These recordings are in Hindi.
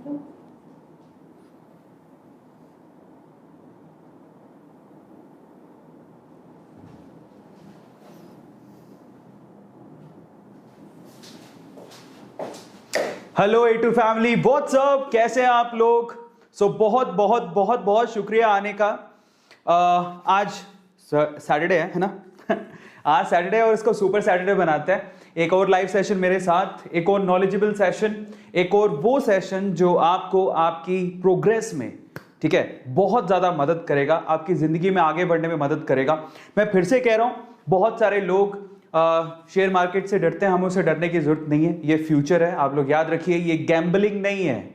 हेलो A2 फैमिली, व्हाट्सअप, कैसे हैं आप लोग? बहुत बहुत बहुत बहुत शुक्रिया आने का। आज सैटरडे है ना? आज सैटरडे और इसको सुपर सैटरडे बनाते हैं। एक और लाइव सेशन मेरे साथ, एक और नॉलेजेबल सेशन, एक और वो सेशन जो आपको आपकी प्रोग्रेस में, ठीक है, बहुत ज्यादा मदद करेगा, आपकी जिंदगी में आगे बढ़ने में मदद करेगा। मैं फिर से कह रहा हूं, बहुत सारे लोग शेयर मार्केट से डरते हैं, हमें उससे डरने की जरूरत नहीं है। ये फ्यूचर है, आप लोग याद रखिए, ये गैम्बलिंग नहीं है,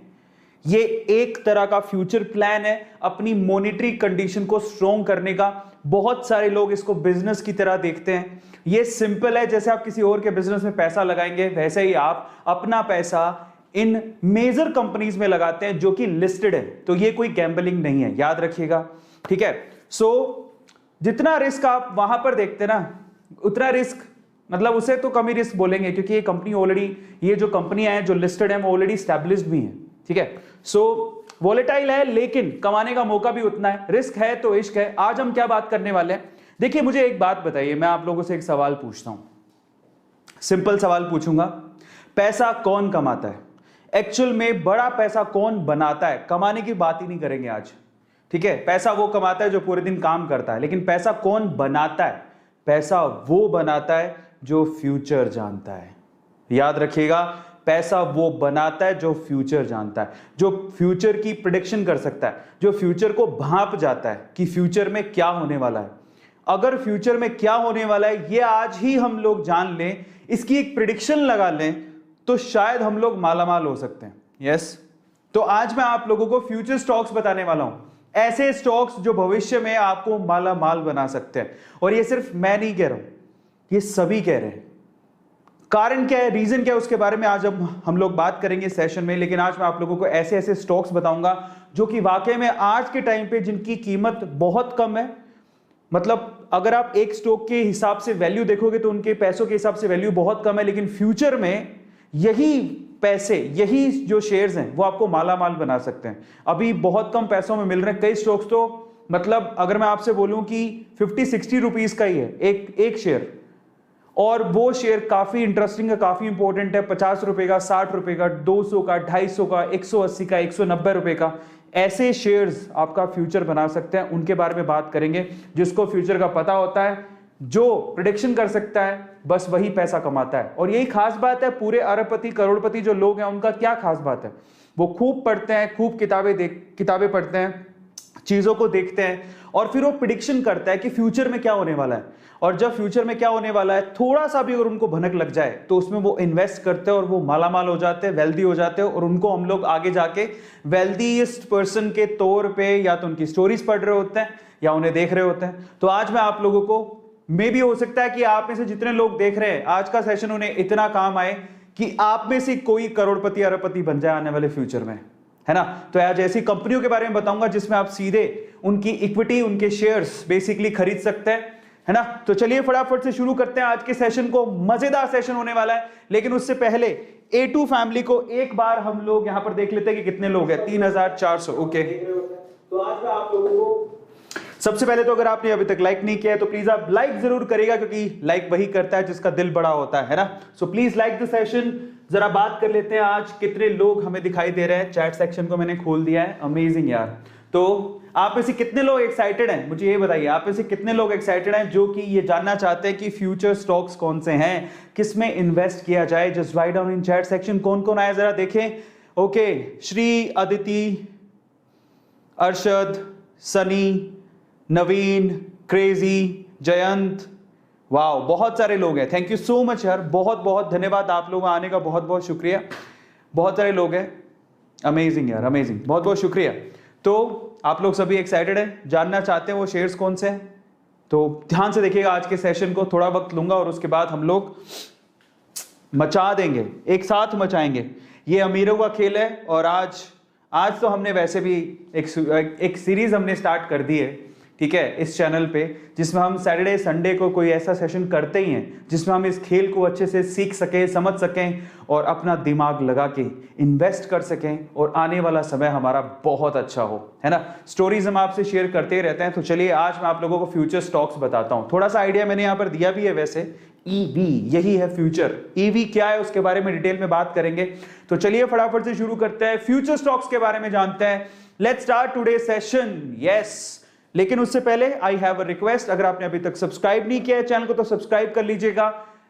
ये एक तरह का फ्यूचर प्लान है अपनी मॉनेटरी कंडीशन को स्ट्रॉन्ग करने का। बहुत सारे लोग इसको बिजनेस की तरह देखते हैं। ये सिंपल है, जैसे आप किसी और के बिजनेस में पैसा लगाएंगे वैसे ही आप अपना पैसा इन मेजर कंपनीज में लगाते हैं जो कि लिस्टेड है। तो ये कोई गैम्बलिंग नहीं है, याद रखिएगा, ठीक है। जितना रिस्क आप वहां पर देखते हैं ना, उतना रिस्क, मतलब उसे तो कम ही रिस्क बोलेंगे, क्योंकि ये कंपनी ऑलरेडी, ये जो कंपनियां हैं जो लिस्टेड हैं वो ऑलरेडी एस्टैब्लिश्ड भी हैं, ठीक है। वोलेटाइल है लेकिन कमाने का मौका भी उतना है। रिस्क है तो इश्क है। आज हम क्या बात करने वाले हैं? देखिए, मुझे एक बात बताइए, मैं आप लोगों से एक सवाल पूछता हूं, सिंपल सवाल पूछूंगा, पैसा कौन कमाता है? एक्चुअल में बड़ा पैसा कौन बनाता है? कमाने की बात ही नहीं करेंगे आज, ठीक है। पैसा वो कमाता है जो पूरे दिन काम करता है, लेकिन पैसा कौन बनाता है? पैसा वो बनाता है जो फ्यूचर जानता है। याद रखिएगा, पैसा वो बनाता है जो फ्यूचर जानता है, जो फ्यूचर की प्रेडिक्शन कर सकता है, जो फ्यूचर को भांप जाता है कि फ्यूचर में क्या होने वाला है। अगर फ्यूचर में क्या होने वाला है ये आज ही हम लोग जान लें, इसकी एक प्रेडिक्शन लगा लें, तो शायद हम लोग मालामाल हो सकते हैं। यस, तो आज मैं आप लोगों को फ्यूचर स्टॉक्स बताने वाला हूं, ऐसे स्टॉक्स जो भविष्य में आपको माला माल बना सकते हैं। और ये सिर्फ मैं नहीं कह रहा हूं, ये सभी कह रहे हैं। कारण क्या है, रीजन क्या है, उसके बारे में आज हम लोग बात करेंगे सेशन में। लेकिन आज मैं आप लोगों को ऐसे ऐसे स्टॉक्स बताऊंगा जो कि वाकई में आज के टाइम पे जिनकी कीमत बहुत कम है। मतलब अगर आप एक स्टॉक के हिसाब से वैल्यू देखोगे तो उनके पैसों के हिसाब से वैल्यू बहुत कम है, लेकिन फ्यूचर में यही पैसे, यही जो शेयर्स हैं वो आपको माला माल बना सकते हैं। अभी बहुत कम पैसों में मिल रहे हैं कई स्टॉक्स, तो मतलब अगर मैं आपसे बोलूं कि 50-60 रुपीस का ही है एक शेयर, और वो शेयर काफी इंटरेस्टिंग है, काफी इंपॉर्टेंट है। 50 रुपए का, 60 रुपए का, 200 का, 250 का, 180 का, 190 रुपए का, ऐसे शेयर्स आपका फ्यूचर बना सकते हैं। उनके बारे में बात करेंगे। जिसको फ्यूचर का पता होता है, जो प्रेडिक्शन कर सकता है, बस वही पैसा कमाता है। और यही खास बात है, पूरे अरबपति करोड़पति जो लोग हैं उनका क्या खास बात है, वो खूब पढ़ते हैं, खूब किताबें पढ़ते हैं, चीजों को देखते हैं, और फिर वो प्रिडिक्शन करता है कि फ्यूचर में क्या होने वाला है। और जब फ्यूचर में क्या होने वाला है थोड़ा सा भी अगर उनको भनक लग जाए तो उसमें वो इन्वेस्ट करते हैं और वो मालामाल हो जाते हैं, वेल्दी हो जाते हैं। और उनको हम लोग आगे जाके वेल्दीएस्ट पर्सन के तौर पे या तो उनकी स्टोरीज पढ़ रहे होते हैं या उन्हें देख रहे होते हैं। तो आज मैं आप लोगों को, मे भी हो सकता है कि आप में से जितने लोग देख रहे हैं आज का सेशन उन्हें इतना काम आए कि आप में से कोई करोड़पति अरबपति बन जाए आने वाले फ्यूचर में, है ना। तो आज ऐसी कंपनियों के बारे में बताऊंगा जिसमें आप सीधे उनकी इक्विटी, उनके शेयर्स बेसिकली खरीद सकते हैं, है ना। तो चलिए फटाफट से शुरू करते हैं आज के सेशन को। मजेदार सेशन होने वाला है, लेकिन उससे पहले A2 फैमिली को एक बार हम लोग यहां पर देख लेते हैं कि कितने लोग हैं। 3400, ओके। तो आज मैं आप लोगों को, सबसे पहले तो अगर आपने अभी तक लाइक नहीं किया है तो प्लीज आप लाइक जरूर करिएगा, क्योंकि लाइक वही करता है जिसका दिल बड़ा होता है ना। So please like the session. जरा बात कर लेते हैं आज कितने लोग हमें दिखाई दे रहे हैं। चैट सेक्शन को मैंने खोल दिया है, अमेजिंग यार। तो आप में से कितने लोग एक्साइटेड हैं, मुझे ये बताइए, आप में से कितने लोग एक्साइटेड हैं जो कि ये जानना चाहते हैं कि फ्यूचर स्टॉक्स कौन से हैं, किस में इन्वेस्ट किया जाए। Just write down in chat section कौन कौन आया, जरा देखें। ओके, श्री, अदिति, अरशद, सनी, नवीन, क्रेजी, जयंत, वाओ, बहुत सारे लोग हैं। थैंक यू सो मच यार, बहुत बहुत धन्यवाद आप लोगों आने का, बहुत बहुत शुक्रिया। बहुत सारे लोग हैं, अमेजिंग यार, अमेजिंग, बहुत बहुत शुक्रिया। तो आप लोग सभी एक्साइटेड हैं, जानना चाहते हैं वो शेयर्स कौन से हैं। तो ध्यान से देखिएगा आज के सेशन को, थोड़ा वक्त लूंगा और उसके बाद हम लोग मचा देंगे, एक साथ मचाएंगे। ये अमीरों का खेल है। और आज तो हमने वैसे भी एक सीरीज हमने स्टार्ट कर दी है ठीक है, इस चैनल पे, जिसमें हम सैटरडे संडे को कोई ऐसा सेशन करते ही हैं जिसमें हम इस खेल को अच्छे से सीख सकें, समझ सकें और अपना दिमाग लगा के इन्वेस्ट कर सकें और आने वाला समय हमारा बहुत अच्छा हो, है ना। स्टोरीज हम आपसे शेयर करते ही रहते हैं। तो चलिए आज मैं आप लोगों को फ्यूचर स्टॉक्स बताता हूं। थोड़ा सा आइडिया मैंने यहाँ पर दिया भी है, वैसे ईवी यही है फ्यूचर। ईवी क्या है उसके बारे में डिटेल में बात करेंगे। तो चलिए फटाफट से शुरू करते हैं, फ्यूचर स्टॉक्स के बारे में जानते हैं। Let's start today session. Yes, लेकिन उससे पहले आई हैव अ रिक्वेस्ट, अगर आपने अभी तक सब्सक्राइब नहीं किया है चैनल को तो सब्सक्राइब कर लीजिएगा,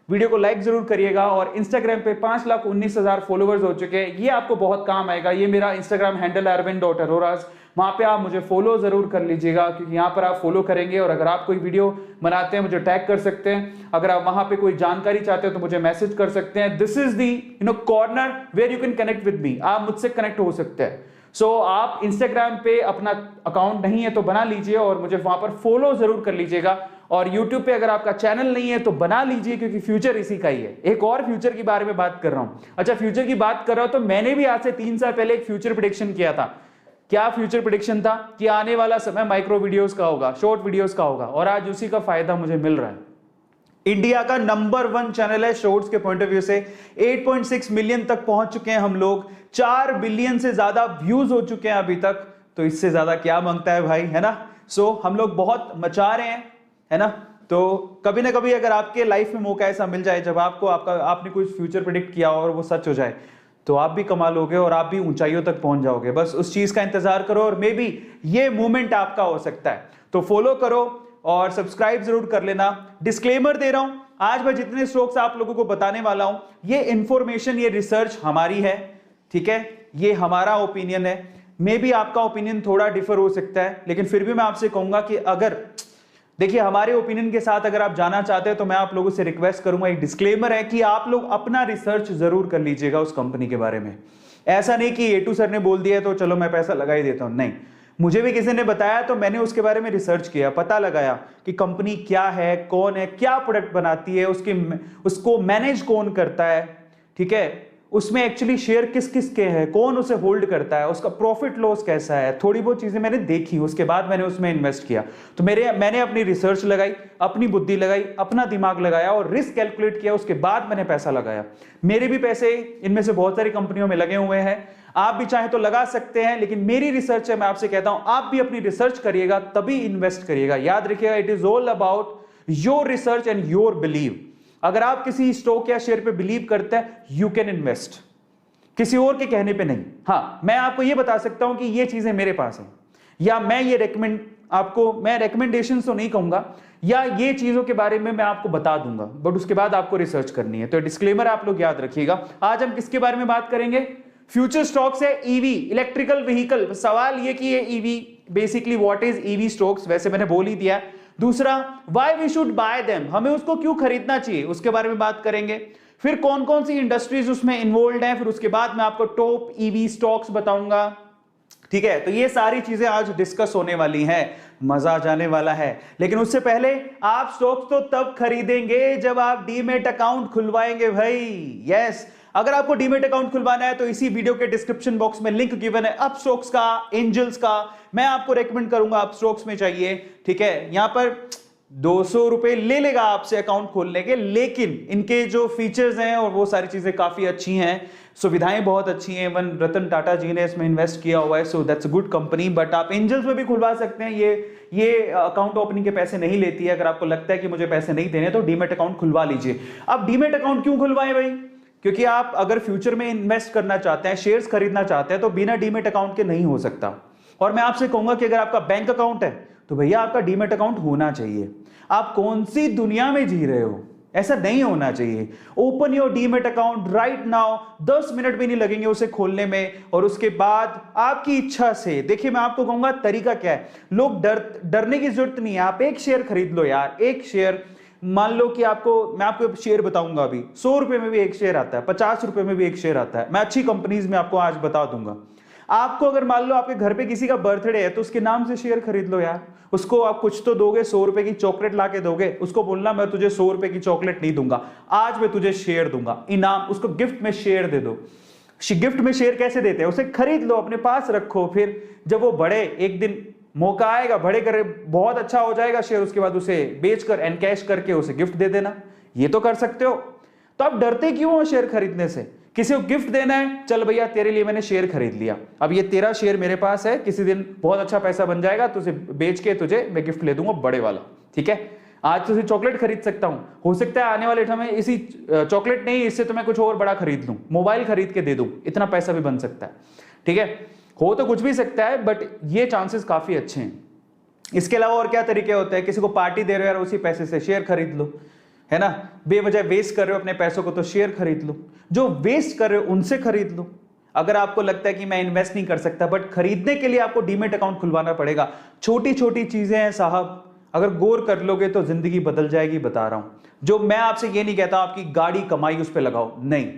वीडियो को लाइक जरूर करिएगा। और इंस्टाग्राम पे 5,19,000 फॉलोवर्स हो चुके हैं, ये आपको बहुत काम आएगा। ये मेरा इंस्टाग्राम हैंडल है arvind.arora, वहां पे आप मुझे फॉलो जरूर कर लीजिएगा, क्योंकि यहाँ पर आप फॉलो करेंगे और अगर आप कोई वीडियो बनाते हैं मुझे टैग कर सकते हैं। अगर आप वहां पे कोई जानकारी चाहते हो तो मुझे मैसेज कर सकते हैं। This is the corner where you can connect with me, आप मुझसे कनेक्ट हो सकते हैं। सो आप इंस्टाग्राम पे अपना अकाउंट नहीं है तो बना लीजिए और मुझे वहां पर फॉलो जरूर कर लीजिएगा। और यूट्यूब पे अगर आपका चैनल नहीं है तो बना लीजिए, क्योंकि फ्यूचर इसी का ही है। एक और फ्यूचर के बारे में बात कर रहा हूं। अच्छा, फ्यूचर की बात कर रहा हूं तो मैंने भी आज से 3 साल पहले एक फ्यूचर प्रेडिक्शन किया था। क्या फ्यूचर प्रेडिक्शन था कि आने वाला समय माइक्रो वीडियोस का होगा, शॉर्ट वीडियोस का होगा, और आज उसी का फायदा मुझे मिल रहा है। इंडिया का नंबर 1 चैनल है शॉर्ट्स के पॉइंट ऑफ व्यू से। 8.6 मिलियन तक पहुंच चुके हैं हम लोग, 4 बिलियन से ज्यादा व्यूज हो चुके हैं अभी तक। तो इससे ज्यादा क्या मांगता है भाई, है ना। सो हम लोग बहुत मचा रहे हैं, है ना। तो कभी ना कभी अगर आपके लाइफ में मौका ऐसा मिल जाए जब आपने कुछ फ्यूचर प्रेडिक्ट किया और वो सच हो जाए, तो आप भी कमाल होगे और आप भी ऊंचाइयों तक पहुंच जाओगे। बस उस चीज का इंतजार करो और मे बी ये मोमेंट आपका हो सकता है। तो फॉलो करो और सब्सक्राइब जरूर कर लेना। डिस्क्लेमर दे रहा हूं, आज मैं जितने स्टॉक्स आप लोगों को बताने वाला हूं, ये इंफॉर्मेशन, ये रिसर्च हमारी है, ठीक है। ये हमारा ओपिनियन है, मे बी आपका ओपिनियन थोड़ा डिफर हो सकता है, लेकिन फिर भी मैं आपसे कहूंगा कि अगर देखिए हमारे ओपिनियन के साथ अगर आप जाना चाहते हैं तो मैं आप लोगों से रिक्वेस्ट करूंगा, एक डिस्क्लेमर है कि आप लोग अपना रिसर्च जरूर कर लीजिएगा उस कंपनी के बारे में। ऐसा नहीं कि A2 सर ने बोल दिया तो चलो मैं पैसा लगा ही देता हूं, नहीं। मुझे भी किसी ने बताया तो मैंने उसके बारे में रिसर्च किया, पता लगाया कि कंपनी क्या है, कौन है, क्या प्रोडक्ट बनाती है, उसको मैनेज कौन करता है, ठीक है। उसमें एक्चुअली शेयर किस किस के हैं, कौन उसे होल्ड करता है, उसका प्रॉफिट लॉस कैसा है, थोड़ी बहुत चीजें मैंने देखी, उसके बाद मैंने उसमें इन्वेस्ट किया। तो मैंने अपनी रिसर्च लगाई, अपनी बुद्धि लगाई, अपना दिमाग लगाया और रिस्क कैलकुलेट किया, उसके बाद मैंने पैसा लगाया। मेरे भी पैसे इनमें से बहुत सारी कंपनियों में लगे हुए हैं, आप भी चाहे तो लगा सकते हैं, लेकिन मेरी रिसर्च है, मैं आपसे कहता हूं आप भी अपनी रिसर्च करिएगा तभी इन्वेस्ट करिएगा। याद रखिएगा, it is all about your research and your believe. अगर आप किसी स्टॉक या शेयर पे बिलीव करते हैं, यू कैन इन्वेस्ट, किसी और के कहने पे नहीं। हाँ, मैं आपको ये बता सकता हूं कि ये चीजें मेरे पास हैं, या मैं ये मैं रेकमेंडेशन तो नहीं कहूंगा, या ये चीजों के बारे में मैं आपको बता दूंगा, बट उसके बाद आपको रिसर्च करनी है। तो डिस्क्लेमर आप लोग याद रखिएगा। आज हम किसके बारे में बात करेंगे? फ्यूचर स्टॉक्स है ईवी, इलेक्ट्रिकल व्हीकल। सवाल ये कि ये EV basically what is EV stocks, वैसे मैंने बोल ही दिया। दूसरा, why we should buy them, हमें उसको क्यों खरीदना चाहिए, उसके बारे में बात करेंगे। फिर कौन कौन सी इंडस्ट्रीज उसमें इन्वॉल्व हैं, फिर उसके बाद मैं आपको टॉप ईवी स्टॉक्स बताऊंगा, ठीक है। तो ये सारी चीजें आज डिस्कस होने वाली हैं, मजा आ जाने वाला है। लेकिन उससे पहले आप स्टॉक्स तो तब खरीदेंगे जब आप डीमेट अकाउंट खुलवाएंगे भाई। यस, अगर आपको डीमेट अकाउंट खुलवाना है तो इसी वीडियो के डिस्क्रिप्शन बॉक्स में लिंक गिवन है अपस्टॉक्स का, एंजल्स का। मैं आपको रेकमेंड करूंगा अपस्टॉक्स में चाहिए, ठीक है। यहां पर 200 रुपए ले लेगा आपसे अकाउंट खोलने के, लेकिन इनके जो फीचर्स हैं और वो सारी चीजें काफी अच्छी हैं, सुविधाएं बहुत अच्छी हैं। इवन रतन टाटा जी ने इसमें इन्वेस्ट किया हुआ है, so that's a good company. But आप एंजल्स में भी खुलवा सकते हैं, ये अकाउंट ओपनिंग के पैसे नहीं लेती है। अगर आपको लगता है कि मुझे पैसे नहीं देने तो डीमेट अकाउंट खुलवा लीजिए। अब डीमेट अकाउंट क्यों खुलवाएं भाई? क्योंकि आप अगर फ्यूचर में इन्वेस्ट करना चाहते हैं, शेयर्स खरीदना चाहते हैं, तो बिना डीमेट अकाउंट के नहीं हो सकता। और मैं आपसे कहूंगा कि अगर आपका बैंक अकाउंट है तो भैया आपका डीमेट अकाउंट होना चाहिए। आप कौन सी दुनिया में जी रहे हो, ऐसा नहीं होना चाहिए। Open your demat account right now, 10 minute भी नहीं लगेंगे उसे खोलने में। और उसके बाद आपकी इच्छा से, देखिए मैं आपको कहूंगा तरीका क्या है। लोग डरने की जरूरत नहीं है, आप एक शेयर खरीद लो यार। एक शेयर, मान लो कि मैं आपको शेयर बताऊंगा अभी, 100 रुपए में भी एक शेयर आता है, 50 रुपए में भी एक शेयर आता है। मैं अच्छी कंपनीज में आपको आज बता दूंगा। आपको अगर मान लो आपके घर पे किसी का बर्थडे है तो उसके नाम से शेयर खरीद लो यार। उसको आप कुछ तो दोगे, 100 रुपए की चॉकलेट ला के दोगे, उसको बोलना मैं तुझे 100 रुपए की चॉकलेट नहीं दूंगा, आज मैं तुझे शेयर दूंगा इनाम। उसको गिफ्ट में शेयर दे दो। गिफ्ट में शेयर कैसे देते हैं? उसे खरीद लो, अपने पास रखो, फिर जब वो बढ़े एक दिन मौका आएगा, बड़े करे, बहुत अच्छा हो जाएगा शेयर, उसके बाद उसे बेचकर एनकैश करके उसे गिफ्ट दे देना, ये तो कर सकते हो। तो आप डरते क्यों हो शेयर खरीदने से? किसी को गिफ्ट देना है, चल भैया तेरे लिए मैंने शेयर खरीद लिया, अब ये तेरा शेयर मेरे पास है, किसी दिन बहुत अच्छा पैसा बन जाएगा, तुझे बेच के तुझे मैं गिफ्ट ले दूंगा बड़े वाला, ठीक है। आज तुझे चॉकलेट खरीद सकता हूं, हो सकता है आने वाले समय इसी चॉकलेट नहीं, इससे तो मैं कुछ और बड़ा खरीद लूं, मोबाइल खरीद के दे दूं, इतना पैसा भी बन सकता है, ठीक है। हो तो कुछ भी सकता है, बट ये चांसेस काफी अच्छे हैं। इसके अलावा और क्या तरीके होते हैं? किसी को पार्टी दे रहे हो यार, उसी पैसे से शेयर खरीद लो, है ना। बेवजह वेस्ट कर रहे हो अपने पैसों को, तो शेयर खरीद लो। जो वेस्ट कर रहे हो उनसे खरीद लो। अगर आपको लगता है कि मैं इन्वेस्ट नहीं कर सकता, बट खरीदने के लिए आपको डीमेट अकाउंट खुलवाना पड़ेगा। छोटी छोटी चीजें हैं साहब, अगर गौर कर लोगे तो जिंदगी बदल जाएगी, बता रहा हूं। जो मैं आपसे ये नहीं कहता आपकी गाड़ी कमाई उस पर लगाओ, नहीं,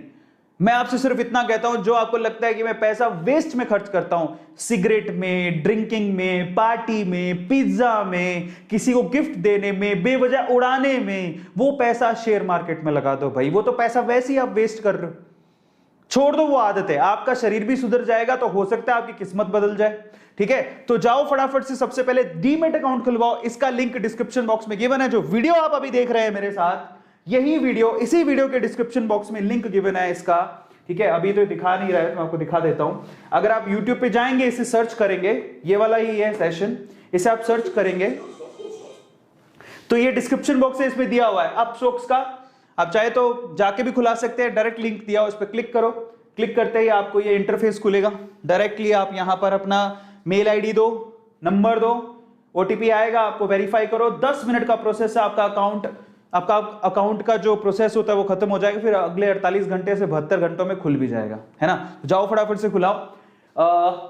मैं आपसे सिर्फ इतना कहता हूं, जो आपको लगता है कि मैं पैसा वेस्ट में खर्च करता हूं, सिगरेट में, ड्रिंकिंग में, पार्टी में, पिज्जा में, किसी को गिफ्ट देने में, बेवजह उड़ाने में, वो पैसा शेयर मार्केट में लगा दो भाई। वो तो पैसा वैसे ही आप वेस्ट कर रहे हो, छोड़ दो वो आदत है। आपका शरीर भी सुधर जाएगा, तो हो सकता है आपकी किस्मत बदल जाए, ठीक है। तो जाओ फटाफट से सबसे पहले डीमेट अकाउंट खुलवाओ। इसका लिंक डिस्क्रिप्शन बॉक्स में गिवन है। जो वीडियो आप अभी देख रहे हैं मेरे साथ, यही वीडियो, इसी वीडियो के डिस्क्रिप्शन बॉक्स में लिंक गिवन है इसका, ठीक है। अभी तो दिखा नहीं रहा है, तो मैं आपको दिखा देता हूं। अगर आप YouTube पे जाएंगे, इसे सर्च करेंगे, ये वाला ही है सेशन, इसे आप सर्च करेंगे तो ये डिस्क्रिप्शन बॉक्स है, इसमें दिया हुआ है अपस्टॉक्स का। आप चाहे तो जाके भी खुला सकते हैं, डायरेक्ट लिंक दिया, उस पर क्लिक करो। क्लिक करते ही आपको ये इंटरफेस खुलेगा। डायरेक्टली आप यहां पर अपना मेल आईडी दो, नंबर दो, ओटीपी आएगा, आपको वेरीफाई करो। 10 मिनट का प्रोसेस है। आपका अकाउंट का जो प्रोसेस होता है वो खत्म हो जाएगा, फिर अगले 48 घंटे से 72 घंटों में खुल भी जाएगा, है ना। जाओ फटाफट से खुलाओ।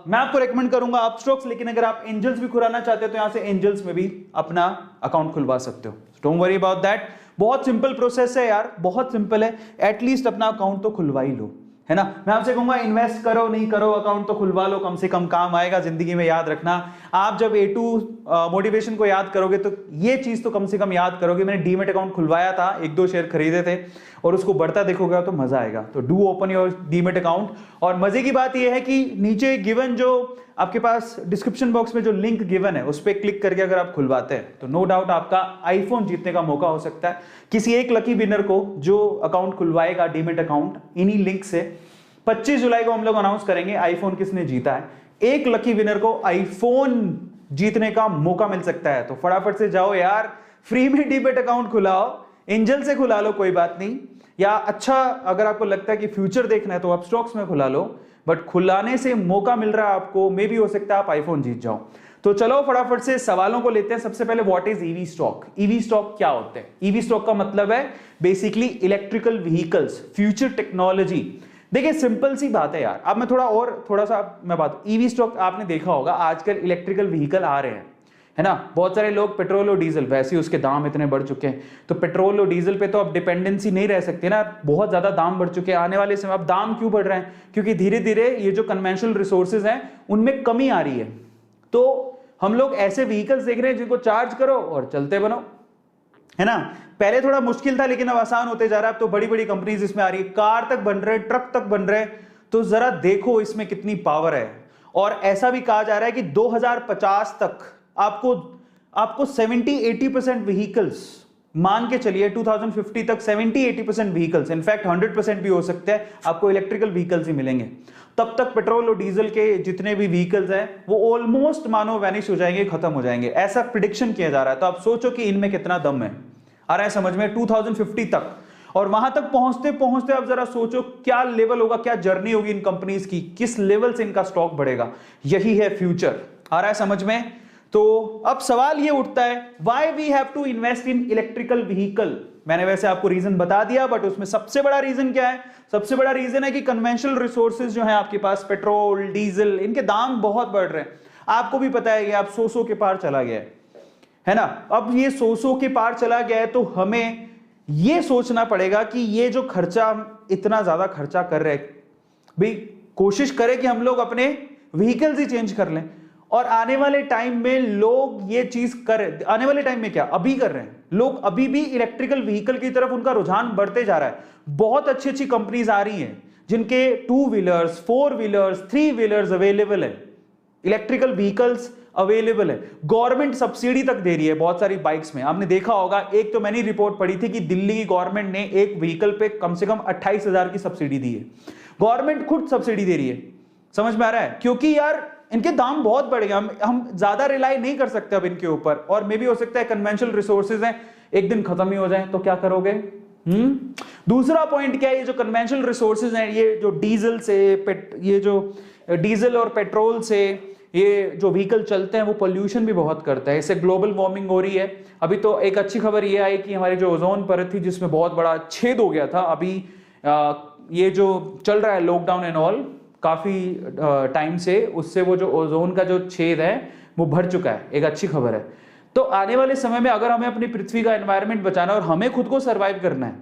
मैं आपको रेकमेंड करूंगा अपस्टॉक्स, लेकिन अगर आप एंजल्स भी खुलाना चाहते हो तो यहां से एंजल्स में भी अपना अकाउंट खुलवा सकते हो। Don't worry about that. बहुत सिंपल प्रोसेस है यार, बहुत सिंपल है। एटलीस्ट अपना अकाउंट तो खुलवा ही लो, है ना। मैं आपसे कहूंगा इन्वेस्ट करो नहीं करो, अकाउंट तो खुलवा लो, कम से कम काम आएगा जिंदगी में। याद रखना, आप जब A2 मोटिवेशन को याद करोगे तो ये चीज तो कम से कम याद करोगे, मैंने डीमेट अकाउंट खुलवाया था, 1-2 शेयर खरीदे थे, और उसको बढ़ता देखोगे तो मजा आएगा। तो do open your demat account. और मजे की बात यह है कि नीचे गिवन जो आपके पास डिस्क्रिप्शन बॉक्स में जो लिंक गिवन है, उस पर क्लिक करके अगर आप खुलवाते हैं तो नो डाउट आपका आईफोन जीतने का मौका हो सकता है। किसी एक लकी विनर को जो अकाउंट खुलवाएगा डीमेट अकाउंट इन्हीं लिंक से, 25 जुलाई को हम लोग अनाउंस करेंगे आईफोन किसने जीता है। एक लकी विनर को आईफोन जीतने का मौका मिल सकता है। तो फटाफट से जाओ यार, फ्री में डीमेट अकाउंट खुलाओ, एंजल से खुला लो, कोई बात नहीं, या अच्छा अगर आपको लगता है कि फ्यूचर देखना है तो अपस्टॉक्स में खुला लो, बट खुलाने से मौका मिल रहा है आपको, मे भी हो सकता है आप आईफोन जीत जाओ। तो चलो फटाफट से सवालों को लेते हैं। सबसे पहले what is EV stock? EV stock क्या होते हैं? ईवी स्टॉक का मतलब है basically electrical vehicles, future technology. देखिए सिंपल सी बात है यार। अब मैं थोड़ा सा मैं बात, ईवी स्टॉक आपने देखा होगा आजकल इलेक्ट्रिकल व्हीकल आ रहे हैं, है ना। बहुत सारे लोग पेट्रोल और डीजल, वैसे ही उसके दाम इतने बढ़ चुके हैं, तो पेट्रोल और डीजल पे तो अब डिपेंडेंसी नहीं रह सकती ना, बहुत ज्यादा दाम बढ़ चुके हैं। आने वाले समय अब दाम क्यों बढ़ रहे हैं? क्योंकि धीरे धीरे ये जो कन्वेंशनल रिसोर्सेज हैं उनमें कमी आ रही है। तो हम लोग ऐसे व्हीकल्स देख रहे हैं जिनको चार्ज करो और चलते बनो, है ना। पहले थोड़ा मुश्किल था, लेकिन अब आसान होते जा रहा है। अब तो बड़ी बड़ी कंपनीज इसमें आ रही है, कार तक बन रहे, ट्रक तक बन रहे। तो जरा देखो इसमें कितनी पावर है। और ऐसा भी कहा जा रहा है कि 2050 तक आपको 70-80% व्हीकल्स, मान के चलिए 2050 तक 70-80% व्हीकल्स, इनफैक्ट 100% भी हो सकता है, आपको इलेक्ट्रिकल व्हीकल्स ही मिलेंगे। तब तक पेट्रोल और डीजल के जितने भी व्हीकल्स हैं वो ऑलमोस्ट मानो वैनिश हो जाएंगे, खत्म हो जाएंगे, ऐसा प्रिडिक्शन किया जा रहा है। तो आप सोचो कि इनमें कितना दम है। आ रहा है समझ में? 2050 तक। और वहां तक पहुंचते पहुंचते आप जरा सोचो क्या लेवल होगा, क्या जर्नी होगी इन कंपनीज की, किस लेवल से इनका स्टॉक बढ़ेगा। यही है फ्यूचर। आ रहा है समझ में? तो अब सवाल ये उठता है, why we have to invest in electrical vehicle. मैंने वैसे आपको रीजन बता दिया, बट उसमें सबसे बड़ा रीजन क्या है? सबसे बड़ा रीजन है कि कन्वेंशनल रिसोर्सेज जो है आपके पास, पेट्रोल डीजल, इनके दाम बहुत बढ़ रहे हैं। आपको भी पता है कि आप 100 के पार चला गया है ना। अब ये 100 के पार चला गया है, तो हमें ये सोचना पड़ेगा कि ये जो खर्चा, इतना ज्यादा खर्चा कर रहे हैं, भाई कोशिश करें कि हम लोग अपने व्हीकल्स ही चेंज कर लें। और आने वाले टाइम में लोग ये चीज करें, आने वाले टाइम में क्या अभी कर रहे हैं लोग, अभी भी इलेक्ट्रिकल व्हीकल की तरफ उनका रुझान बढ़ते जा रहा है। बहुत अच्छी अच्छी कंपनीज आ रही हैं जिनके 2 व्हीलर्स, 4 व्हीलर्स, 3 व्हीलर्स अवेलेबल है, इलेक्ट्रिकल व्हीकल्स अवेलेबल है, गवर्नमेंट सब्सिडी तक दे रही है बहुत सारी बाइक्स में। आपने देखा होगा, एक तो मैंने रिपोर्ट पढ़ी थी कि दिल्ली की गवर्नमेंट ने एक व्हीकल पे कम से कम 28,000 की सब्सिडी दी है। गवर्नमेंट खुद सब्सिडी दे रही है, समझ में आ रहा है? क्योंकि यार इनके दाम बहुत बढ़ गए, हम ज्यादा रिलाई नहीं कर सकते अब इनके ऊपर, और मे भी हो सकता है कन्वेंशनल रिसोर्सेज हैं एक दिन खत्म ही हो जाए तो क्या करोगे? दूसरा पॉइंट क्या है, ये जो कन्वेंशनल रिसोर्सेज हैं, ये जो डीजल से ये जो डीजल और पेट्रोल से ये जो व्हीकल चलते हैं वो पोल्यूशन भी बहुत करता है, इससे ग्लोबल वार्मिंग हो रही है। अभी तो एक अच्छी खबर ये आई कि हमारी जो ओजोन परत थी जिसमें बहुत बड़ा छेद हो गया था, अभी ये जो चल रहा है लॉकडाउन एंड ऑल काफी टाइम से, उससे वो जो ओजोन का जो छेद है वो भर चुका है, एक अच्छी खबर है। तो आने वाले समय में अगर हमें अपनी पृथ्वी का एनवायरनमेंट बचाना और हमें खुद को सर्वाइव करना है,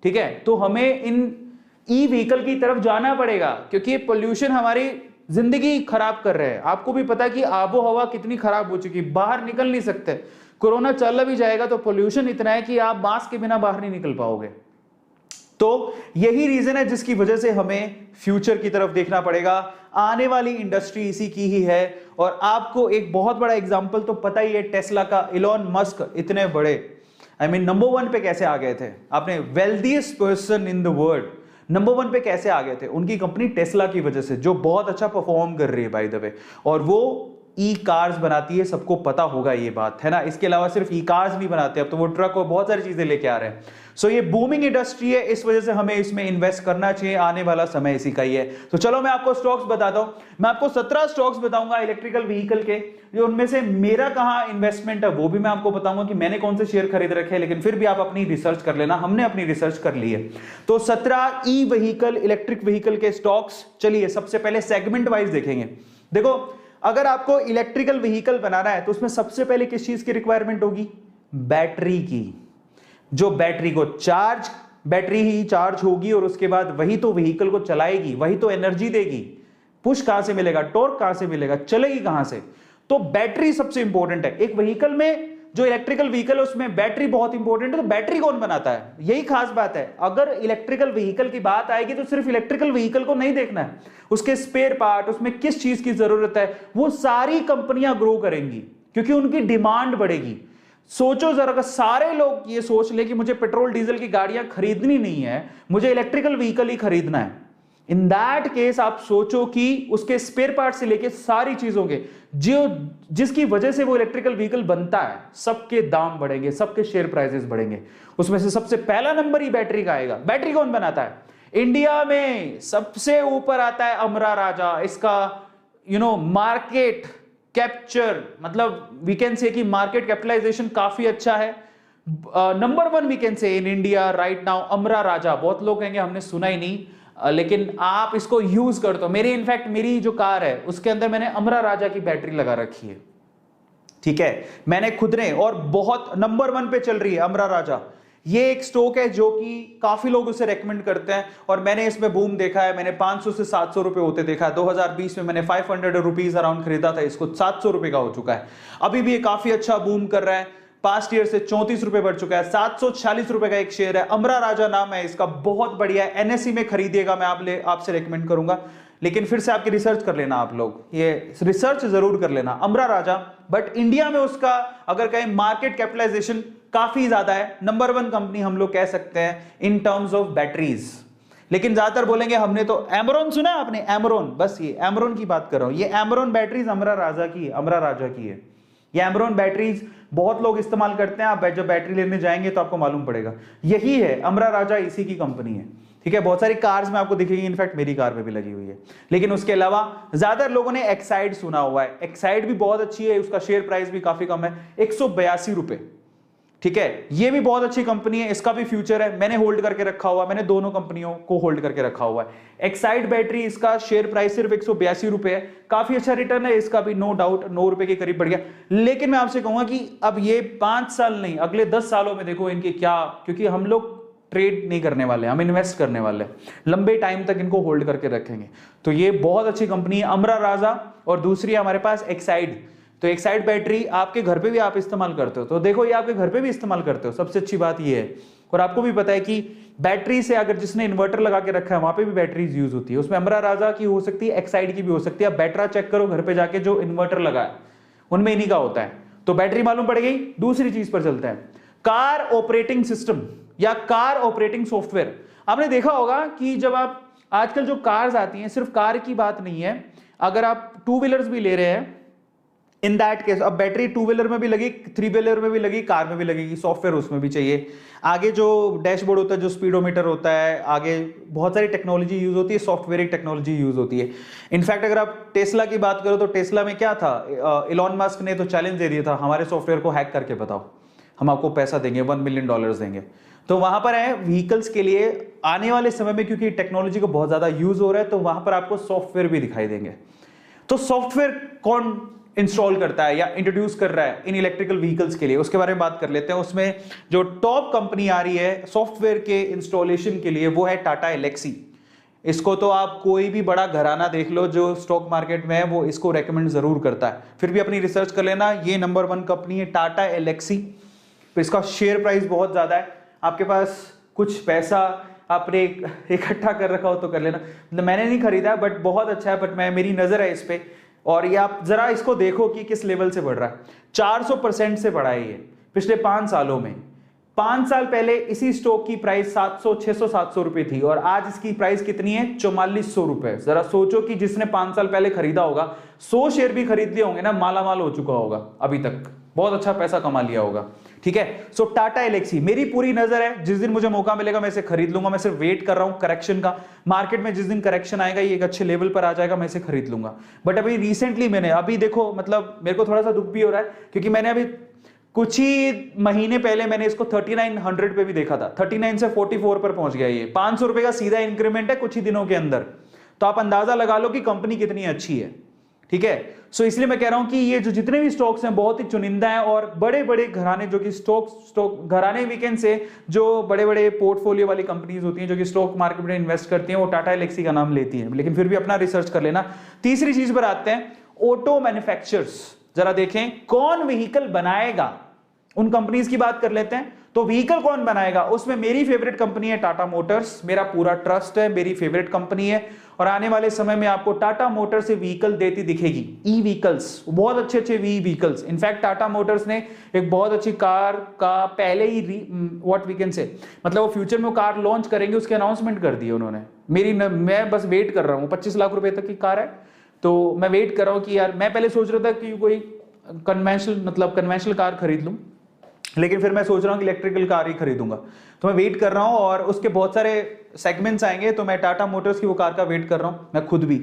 ठीक है, तो हमें इन ई व्हीकल की तरफ जाना पड़ेगा, क्योंकि ये पोल्यूशन हमारी जिंदगी खराब कर रहे हैं। आपको भी पता है कि आबो हवा कितनी खराब हो चुकी, बाहर निकल नहीं सकते, कोरोना चल भी जाएगा तो पोल्यूशन इतना है कि आप मास्क के बिना बाहर नहीं निकल पाओगे। तो यही रीजन है जिसकी वजह से हमें फ्यूचर की तरफ देखना पड़ेगा, आने वाली इंडस्ट्री इसी की ही है। और आपको एक बहुत बड़ा एग्जांपल तो पता ही है टेस्ला का, इलॉन मस्क इतने बड़े नंबर 1 पे कैसे आ गए थे? आपने wealthiest person in the world number 1 पे कैसे आ गए थे? उनकी कंपनी टेस्ला की वजह से, जो बहुत अच्छा परफॉर्म कर रही है बाय द वे, और वो ई कार्स बनाती है, सबको पता होगा ये बात, है ना? इसके अलावा सिर्फ ई कार्स नहीं बनाते, अब तो वो ट्रक और बहुत सारी चीजें लेके आ रहे हैं। सो ये बूमिंग इंडस्ट्री है, इस वजह से हमें इसमें इन्वेस्ट करना चाहिए, आने वाला समय इसी का ही है। तो चलो मैं आपको स्टॉक्स बताता हूं, मैं आपको 17 स्टॉक्स बताऊंगा इलेक्ट्रिकल व्हीकल के, जो उनमें से मेरा कहां इन्वेस्टमेंट है वो भी मैं आपको बताऊंगा कि मैंने कौन से शेयर खरीद रखे हैं, लेकिन फिर भी आप अपनी रिसर्च कर लेना, हमने अपनी रिसर्च कर ली है। तो 17 ई व्हीकल इलेक्ट्रिक व्हीकल के स्टॉक्स, चलिए सबसे पहले सेगमेंट वाइज देखेंगे। देखो, अगर आपको इलेक्ट्रिकल व्हीकल बनाना है तो उसमें सबसे पहले किस चीज की रिक्वायरमेंट होगी? बैटरी की। जो बैटरी को चार्ज, बैटरी ही चार्ज होगी और उसके बाद वही तो व्हीकल को चलाएगी, वही तो एनर्जी देगी। पुश कहां से मिलेगा, टॉर्क कहां से मिलेगा, चलेगी कहां से? तो बैटरी सबसे इंपॉर्टेंट है एक व्हीकल में। जो इलेक्ट्रिकल व्हीकल है उसमें बैटरी बहुत इंपॉर्टेंट है। तो बैटरी कौन बनाता है, यही खास बात है। अगर इलेक्ट्रिकल व्हीकल की बात आएगी तो सिर्फ इलेक्ट्रिकल व्हीकल को नहीं देखना है, उसके स्पेयर पार्ट, उसमें किस चीज की जरूरत है, वो सारी कंपनियां ग्रो करेंगी क्योंकि उनकी डिमांड बढ़ेगी। सोचो जरा, अगर सारे लोग ये सोच ले कि मुझे पेट्रोल डीजल की गाड़ियां खरीदनी नहीं है, मुझे इलेक्ट्रिकल व्हीकल ही खरीदना है, इन दैट केस आप सोचो कि उसके स्पेयर पार्ट से लेके सारी चीजों के जो जिसकी वजह से वो इलेक्ट्रिकल व्हीकल बनता है, सबके दाम बढ़ेंगे, सबके शेयर प्राइसेस बढ़ेंगे। उसमें से सबसे पहला नंबर ही बैटरी का आएगा। बैटरी कौन बनाता है? इंडिया में सबसे ऊपर आता है अमरा राजा। इसका मार्केट कैप्चर, मतलब वी कैन से कि मार्केट कैपिटलाइजेशन काफी अच्छा है। Number 1 we can say in India right now Amara Raja. बहुत लोग कहेंगे हमने सुना ही नहीं, लेकिन आप इसको यूज कर दो। इनफैक्ट मेरी जो कार है उसके अंदर मैंने अमरा राजा की बैटरी लगा रखी है, ठीक है, मैंने खुद ने, और बहुत नंबर 1 पे चल रही है अमरा राजा। ये एक स्टॉक है जो कि काफी लोग उसे रेकमेंड करते हैं और मैंने इसमें बूम देखा है। मैंने 500 से 700 रुपए होते देखा है। 2020 में मैंने 500 रुपीज अराउंड खरीदा था, इसको 700 रुपए का हो चुका है। अभी भी ये काफी अच्छा बूम कर रहा है, पास्ट ईयर से 34 रुपए बढ़ चुका है। 746 रुपए का एक शेयर है, अमरा राजा नाम है इसका, बहुत बढ़िया है। एनएसई में खरीदिएगा, मैं आपसे रेकमेंड करूंगा, लेकिन फिर से आपकी रिसर्च कर लेना, आप लोग ये रिसर्च जरूर कर लेना अमरा राजा। बट इंडिया में उसका अगर कहें मार्केट कैपिटलाइजेशन काफी ज्यादा है, नंबर 1 कंपनी हम लोग कह सकते हैं इन टर्म्स ऑफ बैटरीज। लेकिन ज्यादातर बोलेंगे हमने तो एमरॉन सुना है आपने, एमरॉन, बस ये एमरॉन की बात कर रहा हूं। ये एमरॉन बैटरीज अमरा राजा की है, अमरा राजा की है। ये एमरॉन बैटरीज बहुत लोग इस्तेमाल करते हैं, आप जब बैटरी लेने जाएंगे तो आपको मालूम पड़ेगा। यही है अमरा राजा, इसी की कंपनी है, ठीक है। बहुत सारी कार्स में आपको दिखेगी, इनफैक्ट मेरी कार में भी लगी हुई है। लेकिन उसके अलावा ज्यादातर लोगों ने एक्साइड सुना हुआ है। एक्साइड भी बहुत अच्छी है, उसका शेयर प्राइस भी काफी कम है, 182 रुपए, ठीक है। ये भी बहुत अच्छी कंपनी है, इसका भी फ्यूचर है, मैंने होल्ड करके रखा हुआ है, मैंने दोनों कंपनियों को होल्ड करके रखा हुआ है। एक्साइड बैटरी, इसका शेयर प्राइस सिर्फ 182 रुपए है, काफी अच्छा रिटर्न है इसका भी, नो डाउट 9 रुपए के करीब बढ़ गया। लेकिन मैं आपसे कहूंगा कि अब ये 5 साल नहीं, अगले 10 सालों में देखो इनके क्या, क्योंकि हम लोग ट्रेड नहीं करने वाले, हम इन्वेस्ट करने वाले, लंबे टाइम तक इनको होल्ड करके रखेंगे। तो ये बहुत अच्छी कंपनी है अमरा राजा। और दूसरी हमारे पास एक्साइड, तो एक्साइड बैटरी आपके घर पे भी आप इस्तेमाल करते हो, तो देखो ये आपके घर पे भी इस्तेमाल करते हो, सबसे अच्छी बात ये है। और आपको भी पता है कि बैटरी से अगर जिसने इन्वर्टर लगा के रखा है वहां पे भी बैटरीज यूज होती है, उसमें अमरा राजा की हो सकती है, एक्साइड की भी हो सकती है। आप बैटरा चेक करो घर पे जाके, जो इन्वर्टर लगा है उनमें इन्हीं का होता है। तो बैटरी मालूम पड़ गई। दूसरी चीज पर चलते हैं, कार ऑपरेटिंग सिस्टम या कार ऑपरेटिंग सॉफ्टवेयर। आपने देखा होगा कि जब आप आजकल जो कार्स आती हैं, सिर्फ कार की बात नहीं है, अगर आप टू व्हीलर्स भी ले रहे हैं, इन दैट केस अब बैटरी टू व्हीलर में भी लगी, थ्री व्हीलर में भी लगी, कार में भी लगेगी, सॉफ्टवेयर उसमें भी चाहिए। आगे जो डैशबोर्ड होता है, जो स्पीडोमीटर होता है, आगे बहुत सारी टेक्नोलॉजी यूज होती है, सॉफ्टवेयर टेक्नोलॉजी यूज होती है। इनफैक्ट अगर आप टेस्ला की बात करो तो टेस्ला में क्या था, इलॉन मस्क ने तो चैलेंज दे दिया था, हमारे सॉफ्टवेयर को हैक करके बताओ, हम आपको पैसा देंगे, $1 मिलियन देंगे। तो वहां पर है व्हीकल्स के लिए आने वाले समय में, क्योंकि टेक्नोलॉजी को बहुत ज्यादा यूज हो रहा है, तो वहां पर आपको सॉफ्टवेयर भी दिखाई देंगे। तो सॉफ्टवेयर कौन इंस्टॉल करता है या इंट्रोड्यूस कर रहा है इन इलेक्ट्रिकल व्हीकल्स के लिए, उसके बारे में बात कर लेते हैं। उसमें जो टॉप कंपनी आ रही है सॉफ्टवेयर के इंस्टॉलेशन के लिए वो है टाटा एलेक्सी। इसको तो आप कोई भी बड़ा घराना देख लो जो स्टॉक मार्केट में है, वो इसको रेकमेंड जरूर करता है। फिर भी अपनी रिसर्च कर लेना, ये नंबर 1 कंपनी है टाटा एलेक्सी। इसका शेयर प्राइस बहुत ज्यादा है। आपके पास कुछ पैसा आपने इकट्ठा कर रखा हो तो कर लेना, मतलब मैंने नहीं खरीदा बट बहुत अच्छा है, बट मेरी नजर है इस पे। और ये आप जरा इसको देखो कि किस लेवल से बढ़ रहा है, 400% से बढ़ा है ये पिछले 5 सालों में। 5 साल पहले इसी स्टॉक की प्राइस 700, 600, 700 रुपए थी और आज इसकी प्राइस कितनी है, 4400 रुपए। जरा सोचो कि जिसने 5 साल पहले खरीदा होगा, 100 शेयर भी खरीद लिए होंगे ना, माला माल हो चुका होगा अभी तक, बहुत अच्छा पैसा कमा लिया होगा। ठीक है, सो टाटा एलेक्सी मेरी पूरी नजर है, जिस दिन मुझे मौका मिलेगा मैं इसे खरीद लूंगा। मैं सिर्फ वेट कर रहा हूं करेक्शन का, मार्केट में जिस दिन करेक्शन आएगा, ये एक अच्छे लेवल पर आ जाएगा, मैं इसे खरीद लूंगा। बट अभी रिसेंटली मैंने अभी देखो, मतलब मेरे को थोड़ा सा दुख भी हो रहा है क्योंकि मैंने अभी कुछ ही महीने पहले मैंने इसको 3900 पे भी देखा था, 39 से 44 पर पहुंच गया। ये 500 रुपए का सीधा इंक्रीमेंट है कुछ ही दिनों के अंदर। तो आप अंदाजा लगा लो कि कंपनी कितनी अच्छी है। ठीक है, सो इसलिए मैं कह रहा हूं कि ये जो जितने भी स्टॉक्स हैं बहुत ही चुनिंदा है और बड़े बड़े घराने जो कि स्टॉक घराने वीकेंड से जो बड़े बड़े पोर्टफोलियो वाली कंपनीज होती हैं जो कि स्टॉक मार्केट में इन्वेस्ट करती हैं, वो टाटा एलेक्सी का नाम लेती हैं, लेकिन फिर भी अपना रिसर्च कर लेना। तीसरी चीज पर आते हैं, ऑटो मैन्युफैक्चरर्स। जरा देखें कौन व्हीकल बनाएगा, उन कंपनीज की बात कर लेते हैं। तो व्हीकल कौन बनाएगा, उसमें मेरी फेवरेट कंपनी है टाटा मोटर्स, मेरा पूरा ट्रस्ट है, मेरी फेवरेट कंपनी है और आने वाले समय में आपको टाटा मोटर्स से व्हीकल देती दिखेगी, ई व्हीकल्स, बहुत अच्छे अच्छे व्हीकल्स। इनफैक्ट टाटा मोटर्स ने एक बहुत अच्छी कार का पहले ही व्हाट वी कैन से, मतलब वो फ्यूचर में वो कार लॉन्च करेंगे उसके अनाउंसमेंट कर दिए उन्होंने। मैं बस वेट कर रहा हूँ, 25 लाख रुपए तक की कार है, तो मैं वेट कर रहा हूँ कि यार, मैं पहले सोच रहा था कि कोई कन्वेंशनल कार खरीद लूं, लेकिन फिर मैं सोच रहा हूं कि इलेक्ट्रिकल कार ही खरीदूंगा। तो मैं वेट कर रहा हूं और उसके बहुत सारे सेगमेंट्स आएंगे, तो मैं टाटा मोटर्स की वो कार का वेट कर रहा हूं, मैं खुद भी।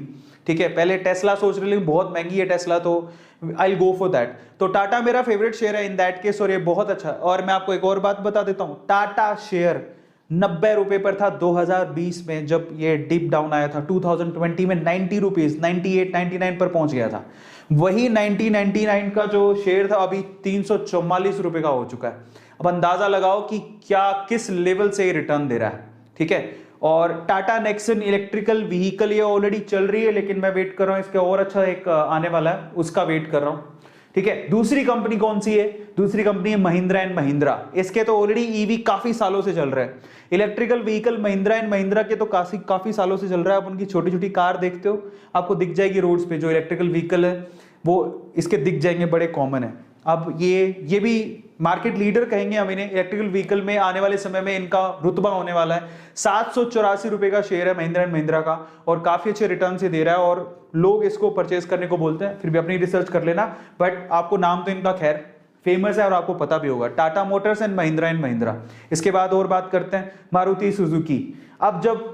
ठीक है, पहले टेस्ला सोच रही, लेकिन बहुत महंगी है टेस्ला, तो I will go for that. तो टाटा मेरा फेवरेट शेयर है इन दैट केस, और ये बहुत अच्छा। और मैं आपको एक और बात बता देता हूं, टाटा शेयर 90 रुपए पर था 2020 में, जब ये डिप डाउन आया था 2020 में 90 रुपीज, 98, 99 पर पहुंच गया था। वही 99 का जो शेयर था अभी 344 रुपए का हो चुका है। अब अंदाजा लगाओ कि क्या किस लेवल से ये रिटर्न दे रहा है। ठीक है, और टाटा नेक्सन इलेक्ट्रिकल व्हीकल ये ऑलरेडी चल रही है, लेकिन मैं वेट कर रहा हूं इसके और अच्छा एक आने वाला है, उसका वेट कर रहा हूं। ठीक है, दूसरी कंपनी कौन सी है, दूसरी कंपनी है महिंद्रा एंड महिंद्रा। इसके तो ऑलरेडी ईवी काफी सालों से चल रहा है, electrical vehicle Mahindra and Mahindra के तो काफी सालों से चल रहा है। आप उनकी छोटी छोटी कार देखते हो, आपको दिख जाएगी रोड्स पे, जो इलेक्ट्रिकल व्हीकल है वो इसके दिख जाएंगे, बड़े कॉमन है। अब ये भी मार्केट लीडर कहेंगे हम इन्हें, इलेक्ट्रिकल व्हीकल में आने वाले समय में इनका रुतबा होने वाला है। 784 रुपए का शेयर है महिंद्रा एंड महिंद्रा का, और काफी अच्छे रिटर्न से दे रहा है, और लोग इसको परचेज करने को बोलते हैं। फिर भी अपनी रिसर्च कर लेना, बट आपको नाम तो इनका खैर फेमस है और आपको पता भी होगा, टाटा मोटर्स एंड महिंद्रा। इसके बाद और बात करते हैं मारुति सुजुकी। अब जब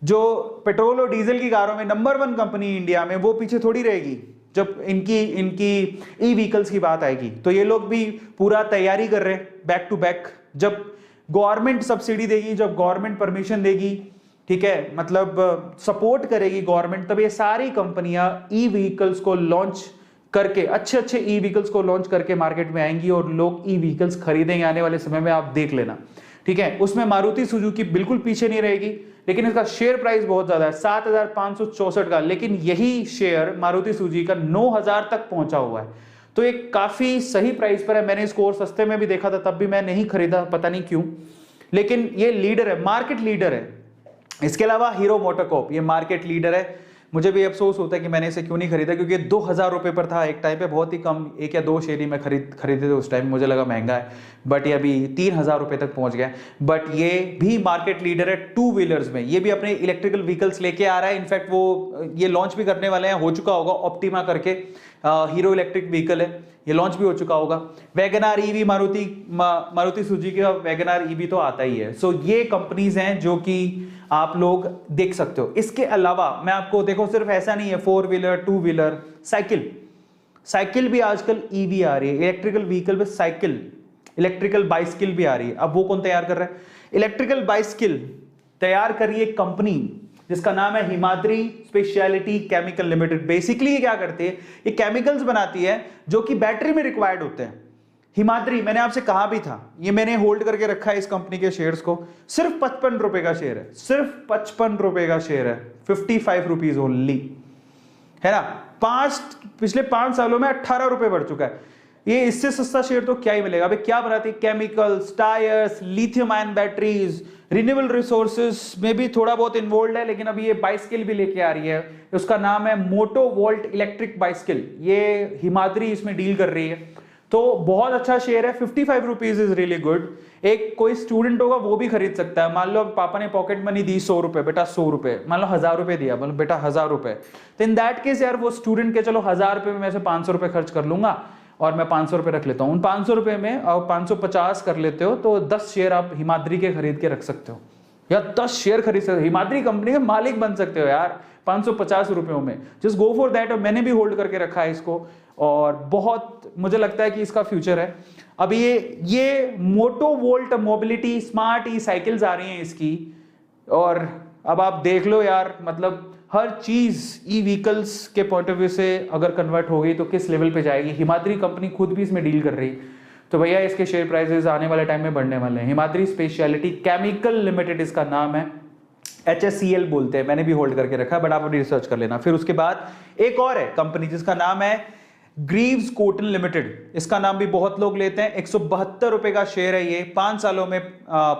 जो पेट्रोल और डीजल की कारों में नंबर 1 कंपनी इंडिया में, वो पीछे थोड़ी रहेगी जब इनकी ई व्हीकल्स की बात आएगी। तो ये लोग भी पूरा तैयारी कर रहे हैं बैक टू बैक, जब गवर्नमेंट सब्सिडी देगी, जब गवर्नमेंट परमिशन देगी, ठीक है, मतलब सपोर्ट करेगी गवर्नमेंट, तब ये सारी कंपनियां ई व्हीकल्स को लॉन्च करके, अच्छे अच्छे ई व्हीकल्स को लॉन्च करके मार्केट में आएंगी और लोग ई व्हीकल्स खरीदेंगे आने वाले समय में, आप देख लेना। ठीक है, उसमें मारुति सुजुकी बिल्कुल पीछे नहीं रहेगी, लेकिन इसका शेयर प्राइस बहुत ज्यादा है, 7564 का, लेकिन यही शेयर मारुति सुजुकी का 9000 तक पहुंचा हुआ है। तो ये काफी सही प्राइस पर है। मैंने इसको और सस्ते में भी देखा था, तब भी मैं नहीं खरीदा, पता नहीं क्यों, लेकिन ये लीडर है, मार्केट लीडर है। इसके अलावा हीरो मोटोकॉर्प, ये मार्केट लीडर है। मुझे भी अफसोस होता है कि मैंने इसे क्यों नहीं खरीदा, क्योंकि 2000 रुपये पर था एक टाइम पे, बहुत ही कम, 1 या 2 शेयर ही मैं खरीदे थे उस टाइम, मुझे लगा महंगा है, बट ये अभी 3000 रुपये तक पहुंच गया। बट ये भी मार्केट लीडर है टू व्हीलर्स में, ये भी अपने इलेक्ट्रिकल व्हीकल्स लेके आ रहा है। इनफैक्ट वो ये लॉन्च भी करने वाले हैं, हो चुका होगा, ऑप्टिमा करके हीरो इलेक्ट्रिक व्हीकल है, ये लॉन्च भी हो चुका होगा। वैगनार ईवी, मारुति सुजुकी का वैगनार ईवी तो आता ही है। सो ये कंपनीज हैं जो कि आप लोग देख सकते हो। इसके अलावा मैं आपको, देखो सिर्फ ऐसा नहीं है 4 व्हीलर 2 व्हीलर, साइकिल भी आजकल ईवी आ रही है, इलेक्ट्रिकल व्हीकल पे साइकिल, इलेक्ट्रिकल बाइसिकल भी आ रही है। अब वो कौन तैयार कर रहा है? इलेक्ट्रिकल बाइसिकल तैयार कर रही है कंपनी जिसका नाम है Himadri speciality chemical limited. Basically ये क्या करती है? ये केमिकल्स बनाती है जो कि बैटरी में रिक्वायर्ड होते हैं। हिमाद्री, मैंने आपसे कहा भी था, ये मैंने होल्ड करके रखा है इस कंपनी के शेयर्स को, सिर्फ 55 रुपए का शेयर है, सिर्फ 55 रुपए का शेयर है, 55 रुपीज ओनली, है ना। पिछले 5 सालों में 18 रुपए बढ़ चुका है। ये इससे सस्ता शेयर तो क्या ही मिलेगा। अभी क्या बनाती है? Chemicals, tyres, lithium ion batteries, renewable resources में भी थोड़ा बहुत इन्वॉल्व है, लेकिन अभी ये बाइसिकल भी लेके आ रही है, उसका नाम है मोटो वोल्ट इलेक्ट्रिक बाइसिकल, ये हिमाद्री इसमें डील कर रही है। तो बहुत अच्छा शेयर है, 55 रुपीज इज रियली गुड। एक कोई स्टूडेंट होगा वो भी खरीद सकता है। मान लो पापा ने पॉकेट मनी दी 100 रुपए, बेटा 100 रुपए, मान लो 1000 रुपए दिया, मतलब बेटा 1000 रुपए, तो इन दैट केस यार वो स्टूडेंट के, चलो 1000 रुपए में मैं से 500 रुपए खर्च कर लूंगा और मैं 500 रुपए रख लेता हूँ। उन 500 रुपए में और 550 कर लेते हो तो 10 शेयर आप हिमाद्री के खरीद के रख सकते हो, या 10 शेयर खरीद सकते हो, हिमाद्री कंपनी के मालिक बन सकते हो यार 550 रुपयों में। Just go for that. और मैंने भी होल्ड करके रखा है इसको, और बहुत मुझे लगता है कि इसका फ्यूचर है। अब ये मोटो वोल्ट मोबिलिटी स्मार्ट ई साइकिल्स आ रही हैं इसकी, और अब आप देख लो यार, मतलब हर चीज ई व्हीकल्स के पॉइंट ऑफ व्यू से अगर कन्वर्ट हो गई तो किस लेवल पे जाएगी। हिमाद्री कंपनी खुद भी इसमें डील कर रही है, तो भैया इसके शेयर प्राइसेस आने वाले टाइम में बढ़ने वाले हैं। हिमाद्री स्पेशलिटी केमिकल लिमिटेड इसका नाम है, HSCL बोलते हैं, मैंने भी होल्ड करके रखा है, बट आप अपनी रिसर्च कर लेना। फिर उसके बाद एक और है कंपनी जिसका नाम है ग्रीव्स कॉटन लिमिटेड, इसका नाम भी बहुत लोग लेते हैं। 172 रुपए का शेयर है ये, 5 सालों में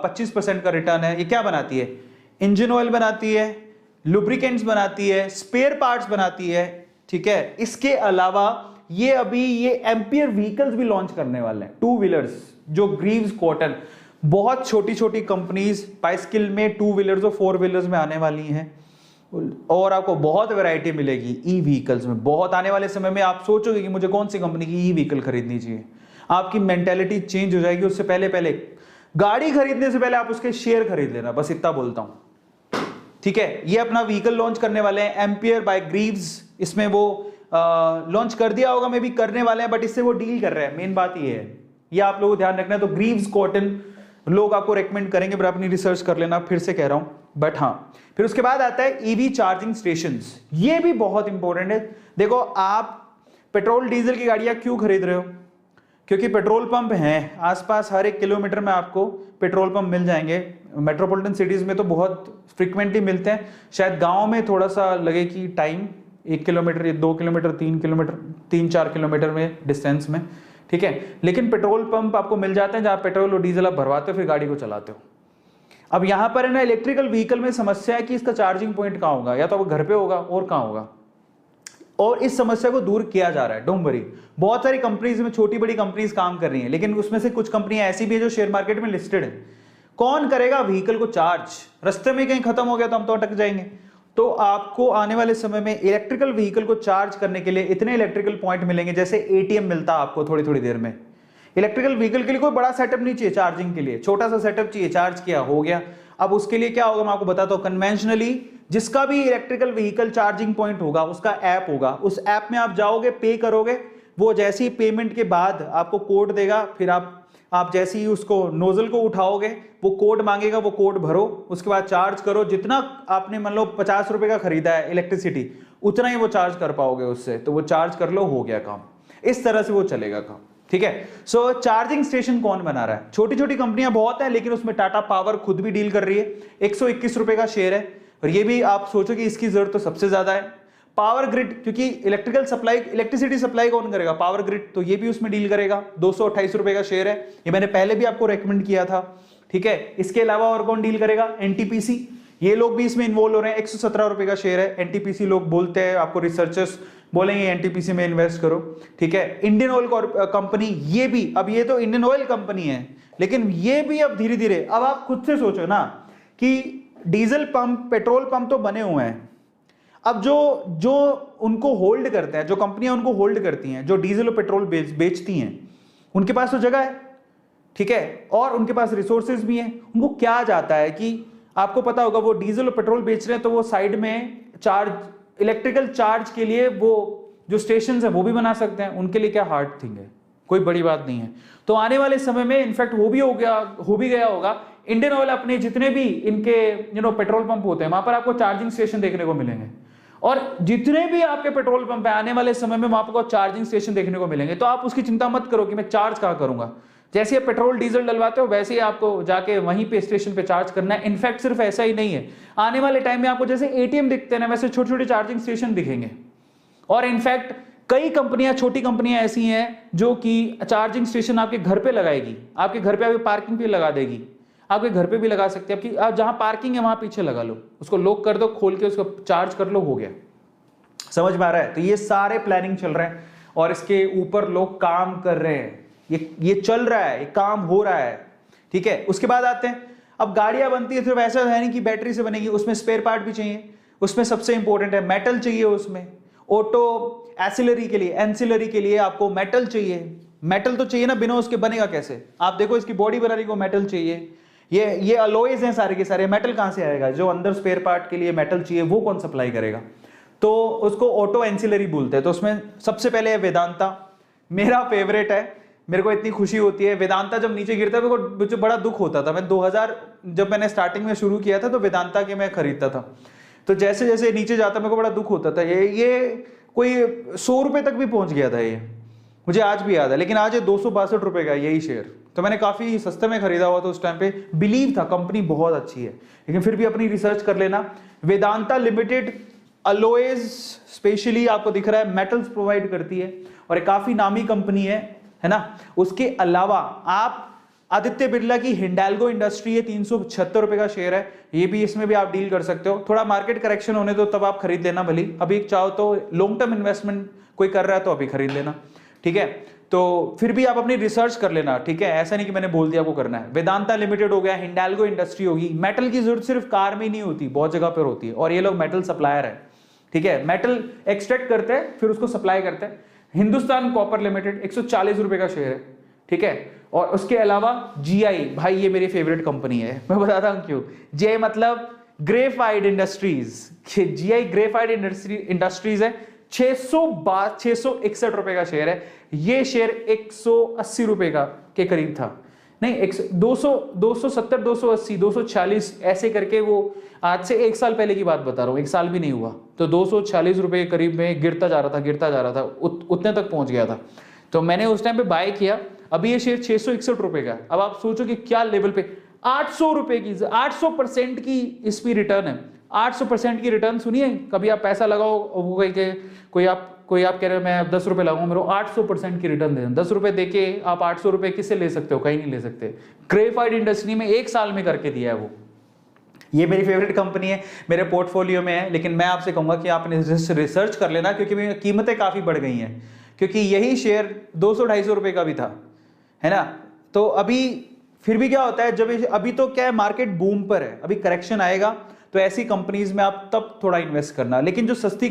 25% का रिटर्न है। ये क्या बनाती है? इंजन ऑयल बनाती है, लुब्रिकेंट्स बनाती है, स्पेयर पार्ट्स बनाती है, ठीक है। इसके अलावा ये अभी ये एम्पियर व्हीकल्स भी लॉन्च करने वाले हैं, 2 व्हीलर्स, जो ग्रीव्स कॉटन, बहुत छोटी छोटी कंपनीज बाइसिकल में, 2 व्हीलर्स और 4 व्हीलर्स में आने वाली हैं, और आपको बहुत वैरायटी मिलेगी ई व्हीकल्स में। बहुत आने वाले समय में आप सोचोगे कि मुझे कौन सी कंपनी की ई व्हीकल खरीदनी चाहिए, आपकी मेंटेलिटी चेंज हो जाएगी। उससे पहले गाड़ी खरीदने से पहले आप उसके शेयर खरीद लेना, बस इतना बोलता हूं, ठीक है। ये अपना व्हीकल लॉन्च करने वाले हैं, एम्पियर बाय ग्रीव्स, इसमें वो लॉन्च कर दिया होगा, मैं भी करने वाले हैं, बट इससे वो डील कर रहे हैं। मेन बात ये है, ये आप लोगों को ध्यान रखना है। तो ग्रीव्स कॉटन लोग आपको रेकमेंड करेंगे, पर अपनी रिसर्च कर लेना, फिर से कह रहा हूं। बट हाँ, फिर उसके बाद आता है ईवी चार्जिंग स्टेशंस, ये भी बहुत इंपॉर्टेंट है। देखो, आप पेट्रोल डीजल की गाड़ियां क्यों खरीद रहे हो? क्योंकि पेट्रोल पंप हैं आसपास, हर 1 किलोमीटर में आपको पेट्रोल पंप मिल जाएंगे। मेट्रोपॉलिटन सिटीज में तो बहुत फ्रिक्वेंटली मिलते हैं, शायद गांव में थोड़ा सा लगे कि time, 1 kilometre, 2 kilometre, 3 kilometre, 3-4 kilometre में डिस्टेंस में, ठीक है। लेकिन पेट्रोल पंप आपको मिल जाते हैं जहां पेट्रोल और डीजल आप भरवाते हो, फिर गाड़ी को चलाते हो। अब यहां पर है ना, इलेक्ट्रिकल व्हीकल में समस्या है कि इसका चार्जिंग पॉइंट कहां होगा, या तो वो घर पे होगा और कहां होगा, और इस समस्या को दूर किया जा रहा है। डोंट वरी, बहुत सारी कंपनीज में, छोटी बड़ी कंपनीज काम कर रही हैं, लेकिन उसमें से कुछ कंपनियां ऐसी भी है जो शेयर मार्केट में लिस्टेड है। कौन करेगा व्हीकल को चार्ज? रास्ते में कहीं खत्म हो गया तो हम तो अटक जाएंगे। तो आपको आने वाले समय में इलेक्ट्रिकल व्हीकल को चार्ज करने के लिए इतने इलेक्ट्रिकल पॉइंट मिलेंगे, जैसे एटीएम मिलता है आपको थोड़ी थोड़ी देर में। इलेक्ट्रिकल व्हीकल के लिए कोई बड़ा सेटअप नहीं चाहिए चार्जिंग के लिए, छोटा सा सेटअप चाहिए, चार्ज किया हो गया। अब उसके लिए क्या होगा मैं आपको बताता हूं। कन्वेंशनली जिसका भी इलेक्ट्रिकल व्हीकल चार्जिंग पॉइंट होगा, उसका ऐप होगा, उस ऐप में आप जाओगे, पे करोगे, वो जैसे ही पेमेंट के बाद आपको कोड देगा, फिर आप जैसे ही उसको नोजल को उठाओगे, वो कोड मांगेगा, वो कोड भरो, उसके बाद चार्ज करो। जितना आपने मान लो 50 रुपए का खरीदा है इलेक्ट्रिसिटी, उतना ही वो चार्ज कर पाओगे उससे, तो वो चार्ज कर लो, हो गया काम। इस तरह से वो चलेगा काम, ठीक है। सो चार्जिंग स्टेशन कौन बना रहा है? छोटी छोटी कंपनियां बहुत है, लेकिन उसमें टाटा पावर खुद भी डील कर रही है। 121 रुपए का शेयर है, और ये भी आप सोचो कि इसकी जरूरत तो सबसे ज्यादा है। पावर ग्रिड, क्योंकि इलेक्ट्रिसिटी सप्लाई कौन करेगा? पावर ग्रिड, तो ये भी उसमें डील करेगा। 228 रुपए का शेयर है, ये मैंने पहले भी आपको रेकमेंड किया था, ठीक है। इसके अलावा और कौन डील करेगा? एनटीपीसी, ये लोग भी इसमें इन्वॉल्व हो रहे हैं। 117 रुपए का शेयर है। एनटीपीसी लोग बोलते हैं, आपको रिसर्चर्स बोलेंगे एनटीपीसी में इन्वेस्ट करो, ठीक है। इंडियन ऑयल कंपनी, ये भी, अब ये तो इंडियन ऑयल कंपनी है, लेकिन ये भी अब धीरे धीरे, अब आप खुद से सोचो ना कि डीजल पंप, पेट्रोल पंप तो बने हुए हैं, अब जो उनको होल्ड करते हैं, जो कंपनियां उनको होल्ड करती हैं, जो डीजल और पेट्रोल बेचती हैं, उनके पास तो जगह है, ठीक है, और उनके पास रिसोर्सेज भी हैं। उनको क्या जाता है कि आपको पता होगा वो डीजल और पेट्रोल बेच रहे हैं, तो वो साइड में चार्ज, इलेक्ट्रिकल चार्ज के लिए वो जो स्टेशन है वो भी बना सकते हैं। उनके लिए क्या हार्ड थिंग है, कोई बड़ी बात नहीं है। तो आने वाले समय में इनफैक्ट हो भी गया होगा, इंडियन ऑयल अपने जितने भी इनके पेट्रोल पंप होते हैं, वहां पर आपको चार्जिंग स्टेशन देखने को मिलेंगे, और जितने भी आपके पेट्रोल पंप है आने वाले समय में वहां पर आपको चार्जिंग स्टेशन देखने को मिलेंगे। तो आप उसकी चिंता मत करो कि मैं चार्ज कहां करूंगा, जैसे आप पेट्रोल डीजल डलवाते हो वैसे ही आपको जाके वहीं पे स्टेशन पे चार्ज करना है। इनफैक्ट सिर्फ ऐसा ही नहीं है, आने वाले टाइम में आपको जैसे एटीएम दिखते हैं ना, वैसे छोटे छोटे चार्जिंग स्टेशन दिखेंगे। और इनफैक्ट कई कंपनियां, छोटी कंपनियां ऐसी हैं जो कि चार्जिंग स्टेशन आपके घर पे लगाएगी, आपके घर पे आपकी पार्किंग पे लगा देगी, आपके घर पे भी लगा सकते हैं। आप जहां पार्किंग है वहां पीछे लगा लो, उसको लॉक कर दो, खोल के उसको चार्ज कर लो, हो गया। समझ में आ रहा है? तो ये सारे प्लानिंग चल रहे हैं और इसके ऊपर लोग काम कर रहे हैं, ये चल रहा है, ये काम हो रहा है, ठीक है। उसके बाद आते हैं, अब गाड़ियां बनती है, सिर्फ ऐसा है नहीं कि बैटरी से बनेगी, उसमें स्पेयर पार्ट भी चाहिए। उसमें सबसे इंपॉर्टेंट है मेटल चाहिए। उसमें ऑटो एसिलरी के लिए आपको मेटल चाहिए। मेटल तो चाहिए ना, बिना उसके बनेगा कैसे? आप देखो इसकी बॉडी बनाने को मेटल चाहिए, ये अलॉयज हैं सारे के सारे, मेटल कहां से आएगा? जो अंदर स्पेयर पार्ट के लिए मेटल चाहिए वो कौन सप्लाई करेगा? तो उसको ऑटो एंसिलरी बोलते हैं। तो उसमें सबसे पहले है वेदांता, मेरा फेवरेट है, मेरे को इतनी खुशी होती है। वेदांता जब नीचे गिरता है मुझे बड़ा दुख होता था। मैं 2000 जब मैंने स्टार्टिंग में शुरू किया था तो वेदांता के मैं खरीदता था, तो जैसे जैसे नीचे जाता मेरे को बड़ा दुख होता था। ये कोई 100 रुपए तक भी पहुंच गया था, ये मुझे आज भी याद है। लेकिन आज ये 262 रुपए का यही शेयर, तो मैंने काफी सस्ते में खरीदा हुआ था उस टाइम पे, बिलीव था कंपनी बहुत अच्छी है। लेकिन फिर भी अपनी रिसर्च कर लेना। वेदांता लिमिटेड अलॉयज स्पेशली आपको दिख रहा है मेटल्स प्रोवाइड करती है और एक काफी नामी कंपनी है ना। उसके अलावा आप आदित्य बिरला की हिंडाल्गो इंडस्ट्री है, 376 रुपए का शेयर है, ये भी, इसमें भी आप डील कर सकते हो। थोड़ा मार्केट करेक्शन होने दो तब आप खरीद लेना भली, अभी चाहो तो लॉन्ग टर्म इन्वेस्टमेंट कोई कर रहा है तो अभी खरीद लेना, ठीक है। तो फिर भी आप अपनी रिसर्च कर लेना, ठीक है, ऐसा नहीं कि मैंने बोल दिया आपको करना है। वेदांता लिमिटेड हो गया, हिंडाल्गो इंडस्ट्री होगी। मेटल की जरूरत सिर्फ कार में ही नहीं होती, बहुत जगह पर होती है, और ये लोग मेटल सप्लायर है, ठीक है। मेटल एक्सट्रैक्ट करते हैं फिर उसको सप्लाई करते हैं। हिंदुस्तान कॉपर लिमिटेड 140 रुपए का शेयर है, ठीक है। और उसके अलावा जीआई, भाई ये मेरी फेवरेट कंपनी है, मैं बताता हूं क्यों। जीआई मतलब graphite industries, GI graphite industries है, 661 रुपए का शेयर है। ये शेयर 180 रुपए का के करीब था, नहीं 270, 280, 240 ऐसे करके, वो आज से 1 साल पहले की बात बता रहा हूँ, 1 साल भी नहीं हुआ, तो 240 रुपए के करीब में गिरता जा रहा था, उतने तक पहुंच गया था। तो मैंने उस टाइम पे बाय किया। अभी ये शेयर 661 रुपए का। अब आप सोचो कि क्या लेवल पे 800 रुपए की, 800% की इस पे रिटर्न है। 800% की रिटर्न सुनिए, कभी आप पैसा लगाओ, कोई आप कह रहे हो मैं 10 रुपए लगाऊं, मेरे को 800% की रिटर्न दे दें। 10 रुपए देके आप 800 रुपए किससे ले सकते हो? कहीं नहीं ले सकते। ग्रेफाइट इंडस्ट्री में 1 साल में करके दिया है वो। ये मेरी फेवरेट कंपनी है, मेरे पोर्टफोलियो में है, लेकिन मैं आपसे कहूंगा कि आप रिसर्च कर लेना, क्योंकि कीमतें काफी बढ़ गई हैं। क्योंकि यही शेयर 200-250 रुपए का भी था, है ना। तो अभी फिर भी क्या होता है, जब अभी तो क्या है, मार्केट बूम पर है, अभी करेक्शन आएगा तो ऐसी कंपनीज में आप तब थोड़ा इन्वेस्ट करना। लेकिन जो सस्ती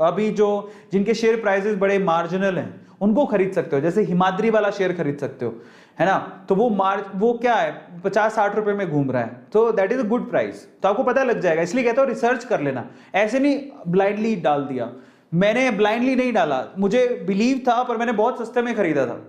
अभी जो जिनके शेयर प्राइसेस बड़े मार्जिनल हैं उनको खरीद सकते हो, जैसे हिमाद्री वाला शेयर खरीद सकते हो, है ना। तो वो क्या है, 50-60 रुपए में घूम रहा है, तो that is a good price. तो आपको पता लग जाएगा, इसलिए कहता हूं रिसर्च कर लेना, ऐसे नहीं ब्लाइंडली डाल दिया। मैंने ब्लाइंडली नहीं डाला, मुझे बिलीव था, पर मैंने बहुत सस्ते में खरीदा था।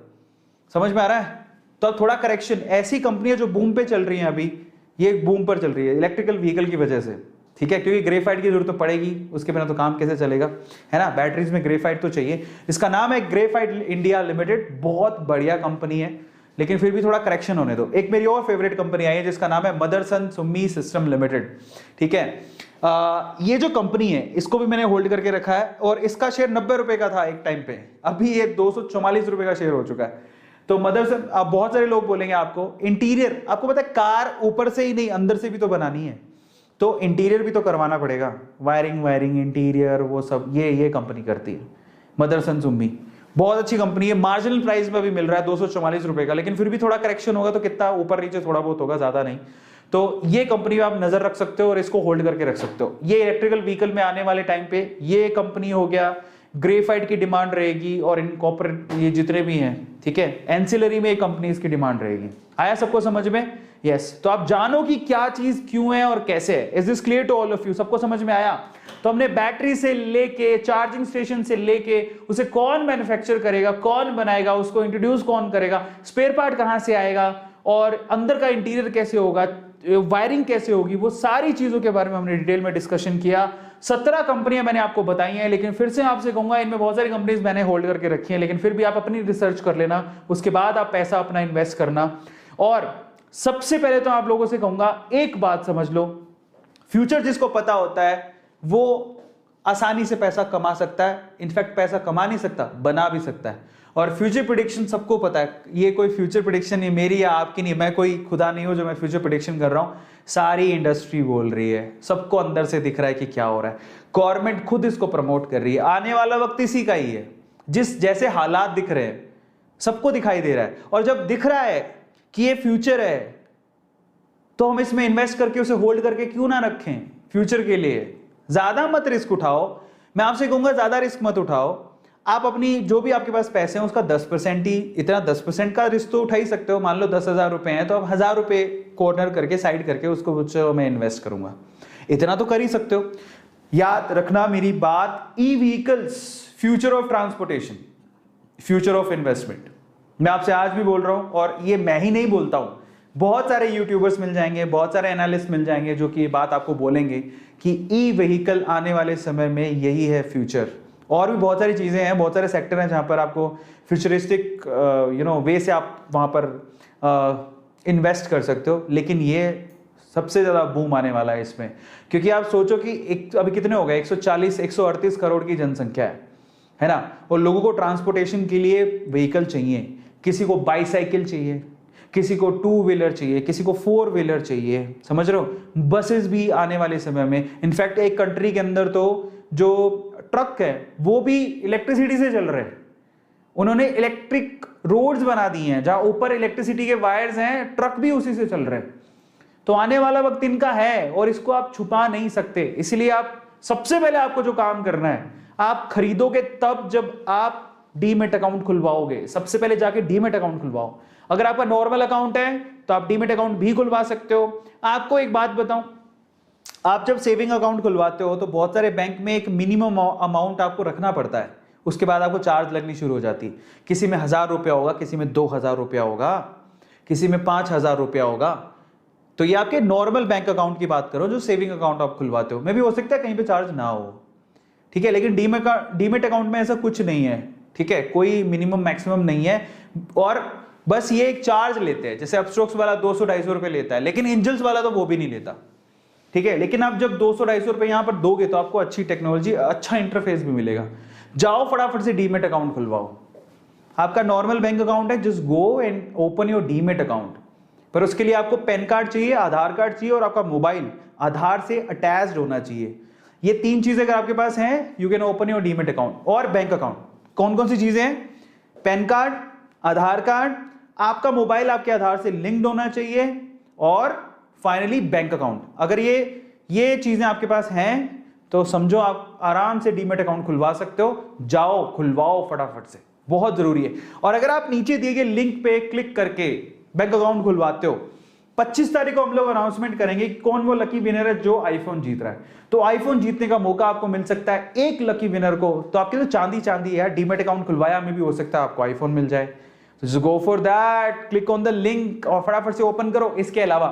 समझ में आ रहा है? तो अब थोड़ा करेक्शन, ऐसी कंपनियां जो बूम पे चल रही हैं, अभी ये बूम पर चल रही है इलेक्ट्रिकल व्हीकल की वजह से, ठीक है, क्योंकि ग्रेफाइट की जरूरत तो पड़ेगी, उसके बिना तो काम कैसे चलेगा, है ना। बैटरीज में ग्रेफाइट तो चाहिए। इसका नाम है ग्रेफाइट इंडिया लिमिटेड, बहुत बढ़िया कंपनी है, लेकिन फिर भी थोड़ा करेक्शन होने दो। एक मेरी और फेवरेट कंपनी आई है जिसका नाम है मदरसन सुमी सिस्टम लिमिटेड, ठीक है। ये जो कंपनी है इसको भी मैंने होल्ड करके रखा है और इसका शेयर 90 रुपए का था एक टाइम पे, अभी ये 244 रुपए का शेयर हो चुका है। तो मदरसन, आप बहुत सारे लोग बोलेंगे आपको इंटीरियर, आपको पता है कार ऊपर से ही नहीं अंदर से भी तो बनानी है, तो इंटीरियर भी तो करवाना पड़ेगा, वायरिंग इंटीरियर वो सब ये कंपनी करती है मदरसन सुमी। बहुत अच्छी कंपनी है, मार्जिनल प्राइस में भी मिल रहा है 244 रुपए का, लेकिन फिर भी थोड़ा करेक्शन होगा तो कितना ऊपर नीचे थोड़ा बहुत होगा, ज्यादा नहीं। तो ये कंपनी में आप नजर रख सकते हो और इसको होल्ड करके रख सकते हो। ये इलेक्ट्रिकल व्हीकल में आने वाले टाइम पे ये कंपनी हो गया, ग्रेफाइट की डिमांड रहेगी और इन कॉर्पोरेट ये जितने भी हैं, ठीक है, एंसिलरी में कंपनीज की डिमांड रहेगी। आया सबको समझ में? यस। तो आप जानो कि क्या चीज क्यों है और कैसे है। Is this clear to all of you? सबको समझ में आया? तो हमने बैटरी से लेके चार्जिंग स्टेशन से लेके उसे कौन मैन्युफैक्चर करेगा, कौन बनाएगा, उसको इंट्रोड्यूस कौन करेगा, स्पेयर पार्ट कहां से आएगा और अंदर का इंटीरियर कैसे होगा, वायरिंग कैसे होगी, वो सारी चीजों के बारे में हमने डिटेल में डिस्कशन किया। 17 कंपनियां मैंने आपको बताई हैं, लेकिन फिर से आपसे कहूंगा इनमें बहुत सारी कंपनीज मैंने होल्ड करके रखी हैं, लेकिन फिर भी आप अपनी रिसर्च कर लेना, उसके बाद आप पैसा अपना इन्वेस्ट करना। और सबसे पहले तो आप लोगों से कहूंगा एक बात समझ लो, फ्यूचर जिसको पता होता है वो आसानी से पैसा कमा सकता है, इनफैक्ट पैसा कमा नहीं सकता, बना भी सकता है। और फ्यूचर प्रेडिक्शन सबको पता है, ये कोई फ्यूचर प्रेडिक्शन नहीं मेरी या आपकी नहीं, मैं कोई खुदा नहीं हूं जो मैं फ्यूचर प्रेडिक्शन कर रहा हूं, सारी इंडस्ट्री बोल रही है, सबको अंदर से दिख रहा है कि क्या हो रहा है, गवर्नमेंट खुद इसको प्रमोट कर रही है। आने वाला वक्त इसी का ही है, जिस जैसे हालात दिख रहे हैं सबको दिखाई दे रहा है, और जब दिख रहा है कि ये फ्यूचर है तो हम इसमें इन्वेस्ट करके उसे होल्ड करके क्यों ना रखें फ्यूचर के लिए। ज्यादा मत रिस्क उठाओ, मैं आपसे कहूंगा ज्यादा रिस्क मत उठाओ। आप अपनी जो भी आपके पास पैसे हैं उसका 10% ही, इतना 10% का रिस्क तो उठा ही सकते हो। मान लो 10,000 रुपए हैं तो आप 1,000 रुपए कॉर्नर करके साइड करके उसको मैं इन्वेस्ट करूंगा, इतना तो कर ही सकते हो। याद रखना मेरी बात, e vehicles future of transportation, future of investment, मैं आपसे आज भी बोल रहा हूं, और ये मैं ही नहीं बोलता हूं, बहुत सारे यूट्यूबर्स मिल जाएंगे, बहुत सारे एनालिस्ट मिल जाएंगे जो कि ये बात आपको बोलेंगे कि ई व्हीकल आने वाले समय में यही है फ्यूचर। और भी बहुत सारी चीजें हैं, बहुत सारे सेक्टर हैं जहां पर आपको फ्यूचरिस्टिक वे से आप वहां पर इन्वेस्ट कर सकते हो, लेकिन ये सबसे ज्यादा बूम आने वाला है इसमें, क्योंकि आप सोचो कि अभी कितने हो गए, 138 करोड़ की जनसंख्या है ना, और लोगों को ट्रांसपोर्टेशन के लिए व्हीकल चाहिए, किसी को बाईसाइकिल चाहिए, किसी को 2 व्हीलर चाहिए, किसी को 4 व्हीलर चाहिए, समझ रहे हो। बसेस भी आने वाले समय में, इनफैक्ट एक कंट्री के अंदर तो जो ट्रक है वो भी इलेक्ट्रिसिटी से चल रहे हैं, उन्होंने इलेक्ट्रिक रोड्स बना दी हैं जहां ऊपर इलेक्ट्रिसिटी के वायर्स हैं, ट्रक भी उसी से चल रहे हैं। तो आने वाला वक्त इनका है और इसको आप छुपा नहीं सकते। इसलिए आप सबसे पहले आपको जो काम करना है, आप खरीदोगे तब जब आप डीमेट अकाउंट खुलवाओगे, सबसे पहले जाके डीमेट अकाउंट खुलवाओ। अगर आपका नॉर्मल अकाउंट है तो आप डीमेट अकाउंट भी खुलवा सकते हो। आपको एक बात बताऊं, आप जब सेविंग अकाउंट खुलवाते हो तो बहुत सारे बैंक में एक मिनिमम अमाउंट आपको रखना पड़ता है, उसके बाद आपको चार्ज लगनी शुरू हो जाती है। किसी में 1,000 रुपया होगा, किसी में 2,000 रुपया होगा, किसी में 5,000 रुपया होगा। तो ये आपके नॉर्मल बैंक अकाउंट की बात करो, जो सेविंग अकाउंट आप खुलवाते हो। मे भी हो सकता है कहीं पे चार्ज ना हो, ठीक है, लेकिन डीमेट अकाउंट में ऐसा कुछ नहीं है, ठीक है, कोई मिनिमम मैक्सिमम नहीं है, और बस ये एक चार्ज लेते हैं। जैसे अपस्टॉक्स वाला 200-250 रुपए लेता है, लेकिन एंजल्स वाला तो वो भी नहीं लेता, ठीक है। लेकिन आप जब 200-250 रुपए यहां पर दोगे तो आपको अच्छी टेक्नोलॉजी, अच्छा इंटरफेस भी मिलेगा। जाओ फटाफट से डीमेट अकाउंट खुलवाओ। आपका नॉर्मल बैंक अकाउंट है, just go and open your demat account, पर उसके लिए आपको पैन कार्ड चाहिए, आधार कार्ड चाहिए, और आपका मोबाइल आधार से अटैच्ड होना चाहिए। ये 3 चीजें अगर आपके पास हैं, you can open your demat account. और बैंक अकाउंट कौन कौन सी चीजें हैं? पैन कार्ड, आधार कार्ड, आपका मोबाइल आपके आधार से लिंक्ड होना चाहिए, और फाइनली बैंक अकाउंट। अगर ये चीजें आपके पास हैं तो समझो आप आराम से डीमेट अकाउंट खुलवा सकते हो। जाओ खुलवाओ फटाफट से, बहुत जरूरी है। और अगर आप नीचे दिए गए लिंक पे क्लिक करके बैंक अकाउंट खुलवाते हो, 25 तारीख को हम लोग अनाउंसमेंट करेंगे कि कौन वो लकी विनर है जो आईफोन जीत रहा है। तो आईफोन जीतने का मौका आपको मिल सकता है एक लकी विनर को। तो आपके तो चांदी है, डीमेट अकाउंट खुलवाया में भी हो सकता है आपको आईफोन मिल जाए। तो go for that, click on the link और फटाफट से ओपन करो। इसके अलावा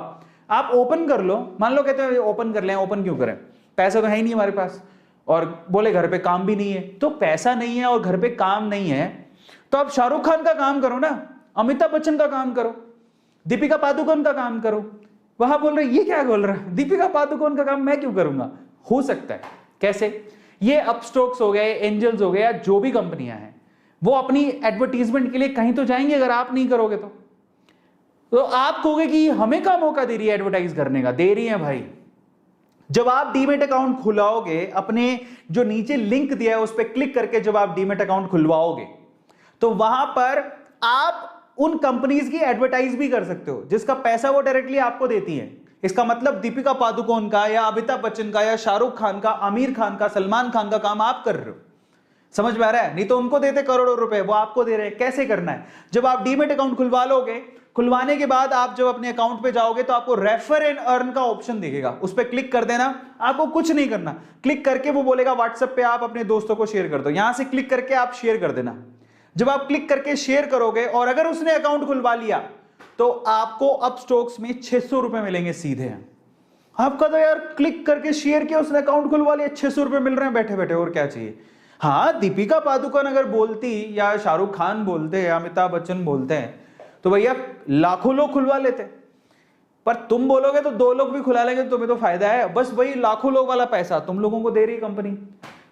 आप ओपन कर लो, मान लो कहते हैं ओपन कर लें, ओपन क्यों करें, पैसा तो है ही नहीं हमारे पास, और बोले घर पे काम भी नहीं है। तो पैसा नहीं है और घर पे काम नहीं है तो आप शाहरुख खान का काम करो ना, अमिताभ बच्चन का काम करो, दीपिका पादुकोण का काम करो। वहां बोल रहे ये क्या बोल रहा है, दीपिका पादुकोण का काम मैं क्यों करूंगा? हो सकता है। कैसे? ये अपस्टॉक्स हो गए, एंजल्स हो गए, या जो भी कंपनियां हैं वो अपनी एडवर्टीजमेंट के लिए कहीं तो जाएंगे अगर आप नहीं करोगे तो आप कहोगे कि हमें क्या मौका दे रही है एडवर्टाइज करने का? दे रही है भाई। जब आप डीमेट अकाउंट खुलाओगे, अपने जो नीचे लिंक दिया है उस पर क्लिक करके जब आप डीमेट अकाउंट खुलवाओगे तो वहां पर आप उन कंपनीज की एडवर्टाइज भी कर सकते हो जिसका पैसा वो डायरेक्टली आपको देती है। इसका मतलब दीपिका पादुकोण का या अमिताभ बच्चन का या शाहरुख खान का, आमिर खान का, सलमान खान का काम आप कर रहे हो। समझ में आ रहा है? नहीं तो उनको देते करोड़ों रुपए, वो आपको दे रहे हैं। कैसे करना है? जब आप डीमेट अकाउंट खुलवा लोगे, खुलवाने के बाद आप जब अपने अकाउंट पे जाओगे तो आपको रेफर एंड अर्न का ऑप्शन दिखेगा, उस पर क्लिक कर देना। आपको कुछ नहीं करना, क्लिक करके वो बोलेगा व्हाट्सएप पे आप अपने दोस्तों को शेयर कर दो, यहां से क्लिक करके आप शेयर कर देना। जब आप क्लिक करके शेयर करोगे और अगर उसने अकाउंट खुलवा लिया तो आपको अपस्टॉक्स में 600 रुपए मिलेंगे सीधे। आपका तो यार क्लिक करके शेयर किया, उसने अकाउंट खुलवा लिया, 600 रुपए मिल रहे हैं बैठे बैठे, और क्या चाहिए? हाँ, दीपिका पादुकोण अगर बोलती या शाहरुख खान बोलते या अमिताभ बच्चन बोलते हैं तो भैया लाखों लोग खुलवा लेते, पर तुम बोलोगे तो 2 लोग भी खुला लेंगे, तुम्हें तो फायदा है। बस वही लाखों लोग वाला पैसा तुम लोगों को दे रही कंपनी,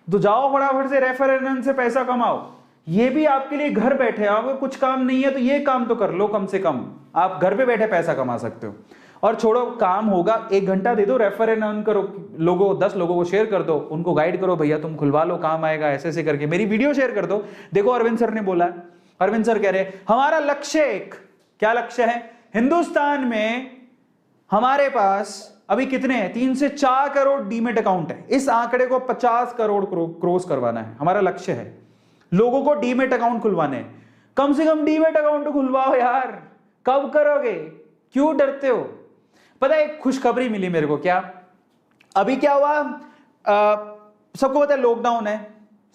तो जाओ फटाफट से रेफर एंड से पैसा कमाओ। ये भी आपके लिए घर बैठे, आपको कुछ काम नहीं है तो ये काम तो कर लो, कम से कम आप घर पे बैठे पैसा कमा सकते हो। और छोड़ो काम होगा, 1 घंटा दे दो, रेफर एंड अर्न करो, लोगों 10 लोगों को शेयर कर दो, उनको गाइड करो, भैया तुम खुलवा लो, काम आएगा, ऐसे ऐसे करके मेरी वीडियो शेयर कर दो। देखो अरविंद सर ने बोला, अरविंद सर कह रहे हमारा लक्ष्य क्या लक्ष्य है? हिंदुस्तान में हमारे पास अभी कितने हैं? 3 से 4 करोड़ डीमेट अकाउंट है। इस आंकड़े को 50 करोड़ क्रॉस करवाना है, हमारा लक्ष्य है। लोगों को डीमेट अकाउंट खुलवाने, कम से कम डीमेट अकाउंट खुलवाओ यार। कब करोगे? क्यों डरते हो? पता है एक खुशखबरी मिली मेरे को। क्या अभी क्या हुआ? सबको पता है लॉकडाउन है,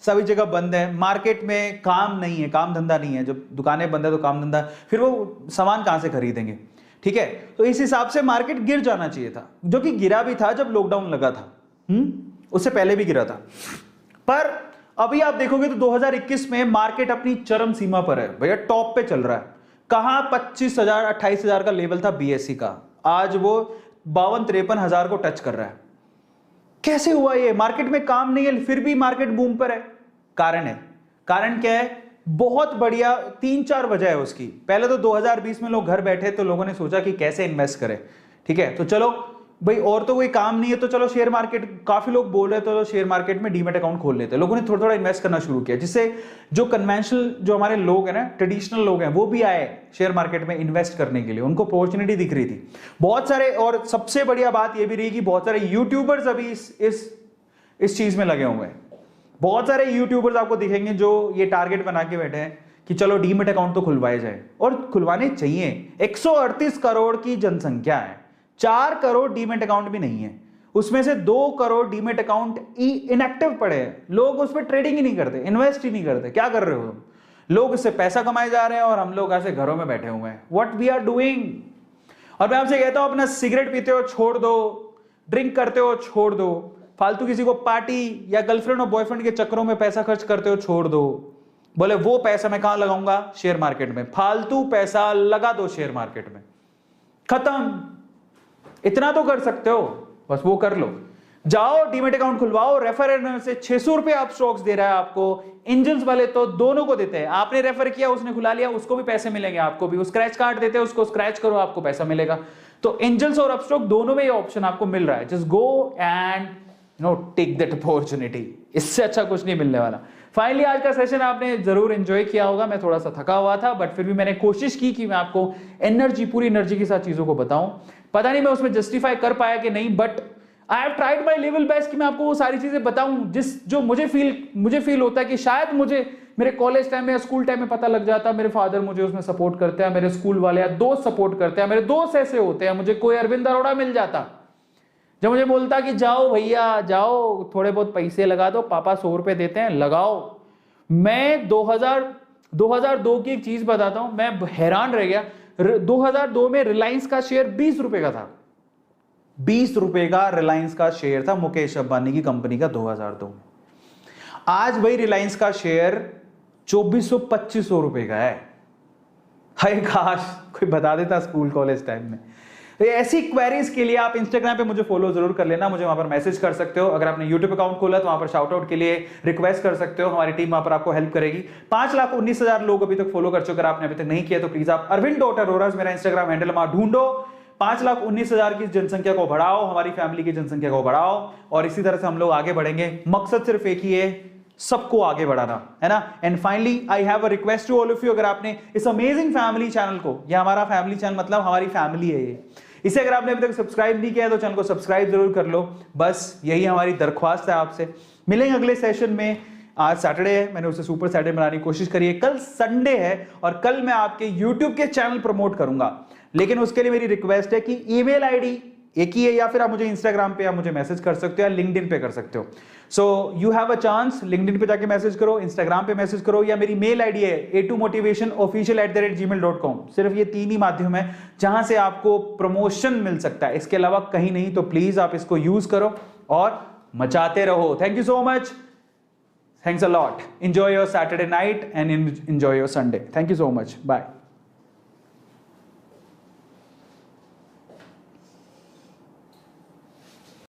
सभी जगह बंद है, मार्केट में काम नहीं है, काम धंधा नहीं है। जब दुकानें बंद है तो काम धंधा, फिर वो सामान कहां से खरीदेंगे? ठीक है, तो इस हिसाब से मार्केट गिर जाना चाहिए था, जो कि गिरा भी था जब लॉकडाउन लगा था। उससे पहले भी गिरा था। पर अभी आप देखोगे तो 2021 में मार्केट अपनी चरम सीमा पर है भैया, टॉप पे चल रहा है। कहां 25,000 28,000 का लेवल था बीएससी का, आज वो 52-53 हजार को टच कर रहा है। कैसे हुआ ये? मार्केट में काम नहीं है फिर भी मार्केट बूम पर है। कारण क्या है? बहुत बढ़िया 3-4 वजह है उसकी। पहले तो 2020 में लोग घर बैठे तो लोगों ने सोचा कि कैसे इन्वेस्ट करें। ठीक है, तो चलो भाई और तो कोई काम नहीं है तो चलो शेयर मार्केट, काफी लोग बोल रहे तो शेयर मार्केट में डीमेट अकाउंट खोल लेते हैं। लोगों ने थोड़ा थोड़ा इन्वेस्ट करना शुरू किया, जिससे जो कन्वेंशनल जो हमारे लोग हैं ना, ट्रेडिशनल लोग हैं, वो भी आए शेयर मार्केट में इन्वेस्ट करने के लिए। उनको अपॉर्चुनिटी दिख रही थी बहुत सारे। और सबसे बढ़िया बात यह भी रही कि बहुत सारे यूट्यूबर्स अभी इस चीज में लगे हुए हैं। बहुत सारे यूट्यूबर्स आपको दिखेंगे जो ये टारगेट बना के बैठे हैं कि चलो डीमेट अकाउंट तो खुलवाए जाए, और खुलवाने चाहिए। 138 करोड़ की जनसंख्या है, 4 करोड़ डीमेट अकाउंट भी नहीं है, उसमें से 2 करोड़ डीमेट अकाउंट इनएक्टिव पड़े हैं। लोग उस पर ट्रेडिंग ही नहीं करते, इन्वेस्ट ही नहीं करते। क्या कर रहे हो तुम? लोग इससे पैसा कमाए जा रहे हैं और हम लोग ऐसे घरों में बैठे हुए हैं। What we are doing? और मैं आपसे कहता हूं अपना सिगरेट पीते हो छोड़ दो, ड्रिंक करते हो छोड़ दो, फालतू किसी को पार्टी या गर्लफ्रेंड और बॉयफ्रेंड के चक्करों में पैसा खर्च करते हो छोड़ दो। बोले वो पैसा मैं कहां लगाऊंगा? शेयर मार्केट में। फालतू पैसा लगा दो शेयर मार्केट में, खत्म। इतना तो कर सकते हो, बस वो कर लो। जाओ डीमेट अकाउंट खुलवाओ, रेफर से 600 रुपए आप स्टॉक्स दे रहा है आपको। इंजन्स वाले तो दोनों को देते हैं, आपने रेफर किया उसने खुला लिया, उसको भी पैसे मिलेंगे, आपको भी। वो स्क्रैच कार्ड देते हैं, उसको स्क्रैच करो आपको पैसा मिलेगा। तो एंजल्स और अपस्टॉक दोनों में ये ऑप्शन आपको मिल रहा है। Just go and take that opportunity. इससे अच्छा कुछ नहीं मिलने वाला। फाइनली आज का सेशन आपने जरूर एंजॉय किया होगा। मैं थोड़ा सा थका हुआ था, बट फिर भी मैंने कोशिश की कि मैं आपको पूरी एनर्जी के साथ चीजों को बताऊं। पता नहीं मैं उसमें जस्टिफाई कर पाया कि नहीं, but I have tried my level best कि मैं आपको वो सारी चीजें बताऊं जो मुझे फील होता है कि शायद मुझे मेरे कॉलेज टाइम में या स्कूल टाइम में पता लग जाता। मेरे फादर मुझे उसमें सपोर्ट करते हैं, मेरे स्कूल वाले या दोस्त सपोर्ट करते हैं, मेरे दोस्त ऐसे होते हैं। मुझे कोई अरविंद अरोड़ा मिल जाता जो मुझे बोलता कि जाओ भैया जाओ, थोड़े बहुत पैसे लगा दो, पापा 100 रुपए देते हैं लगाओ। मैं 2002 की एक चीज बताता हूं, मैं हैरान रह गया। 2002 में रिलायंस का शेयर 20 रुपए का था। 20 रुपए का रिलायंस का शेयर था, मुकेश अंबानी की कंपनी का, 2002 में। आज भाई रिलायंस का शेयर 2400-2500 रुपए का है। हाय काश कोई बता देता स्कूल कॉलेज टाइम में। तो ऐसी क्वेरीज के लिए आप इंस्टाग्राम पे मुझे फॉलो जरूर कर लेना, मुझे वहां पर मैसेज कर सकते हो। अगर आपने यूट्यूब अकाउंट खोला तो वहां पर शाउट आउट के लिए रिक्वेस्ट कर सकते हो, हमारी टीम वहां पर आपको हेल्प करेगी। 5,19,000 लोग अभी तक फॉलो कर चुके, अगर आपने अभी तक नहीं किया तो प्लीज आप अरविंद.अरोराज मेरा इंस्टाग्राम हैंडल वहां ढूंढो। 5,19,000 की जनसंख्या को बढ़ाओ, हमारी फैमिली की जनसंख्या को बढ़ाओ, और इसी तरह से हम लोग आगे बढ़ेंगे। मकसद सिर्फ एक ही है, सबको आगे बढ़ाना, है ना। And finally I have a request to all of you, अगर आपने इस अमेजिंग फैमिली चैनल को, ये हमारा फैमिली चैनल मतलब हमारी फैमिली है ये, इसे अगर आपने अभी तक सब्सक्राइब नहीं किया है तो चैनल को सब्सक्राइब जरूर कर लो। बस यही हमारी दरख्वास्त है आपसे। मिलेंगे अगले सेशन में। आज सैटरडे है, मैंने उसे सुपर सैटरडे बनाने की कोशिश करी है। कल संडे है और कल मैं आपके यूट्यूब के चैनल प्रमोट करूंगा, लेकिन उसके लिए मेरी रिक्वेस्ट है कि ईमेल आईडी एक ही है, या फिर आप मुझे इंस्टाग्राम पे आप मुझे मैसेज कर सकते हो या लिंक्डइन पे कर सकते हो। So you have a chance, LinkedIn पे जाके मैसेज करो, इंस्टाग्राम पे मैसेज करो, या मेरी मेल आईडी है a2motivationofficial@gmail.com। सिर्फ ये 3 ही माध्यम है जहां से आपको प्रमोशन मिल सकता है, इसके अलावा कहीं नहीं। तो प्लीज आप इसको यूज करो और मचाते रहो। Thank you so much, thanks a lot. Enjoy your Saturday night and enjoy your Sunday. Thank you so much, bye.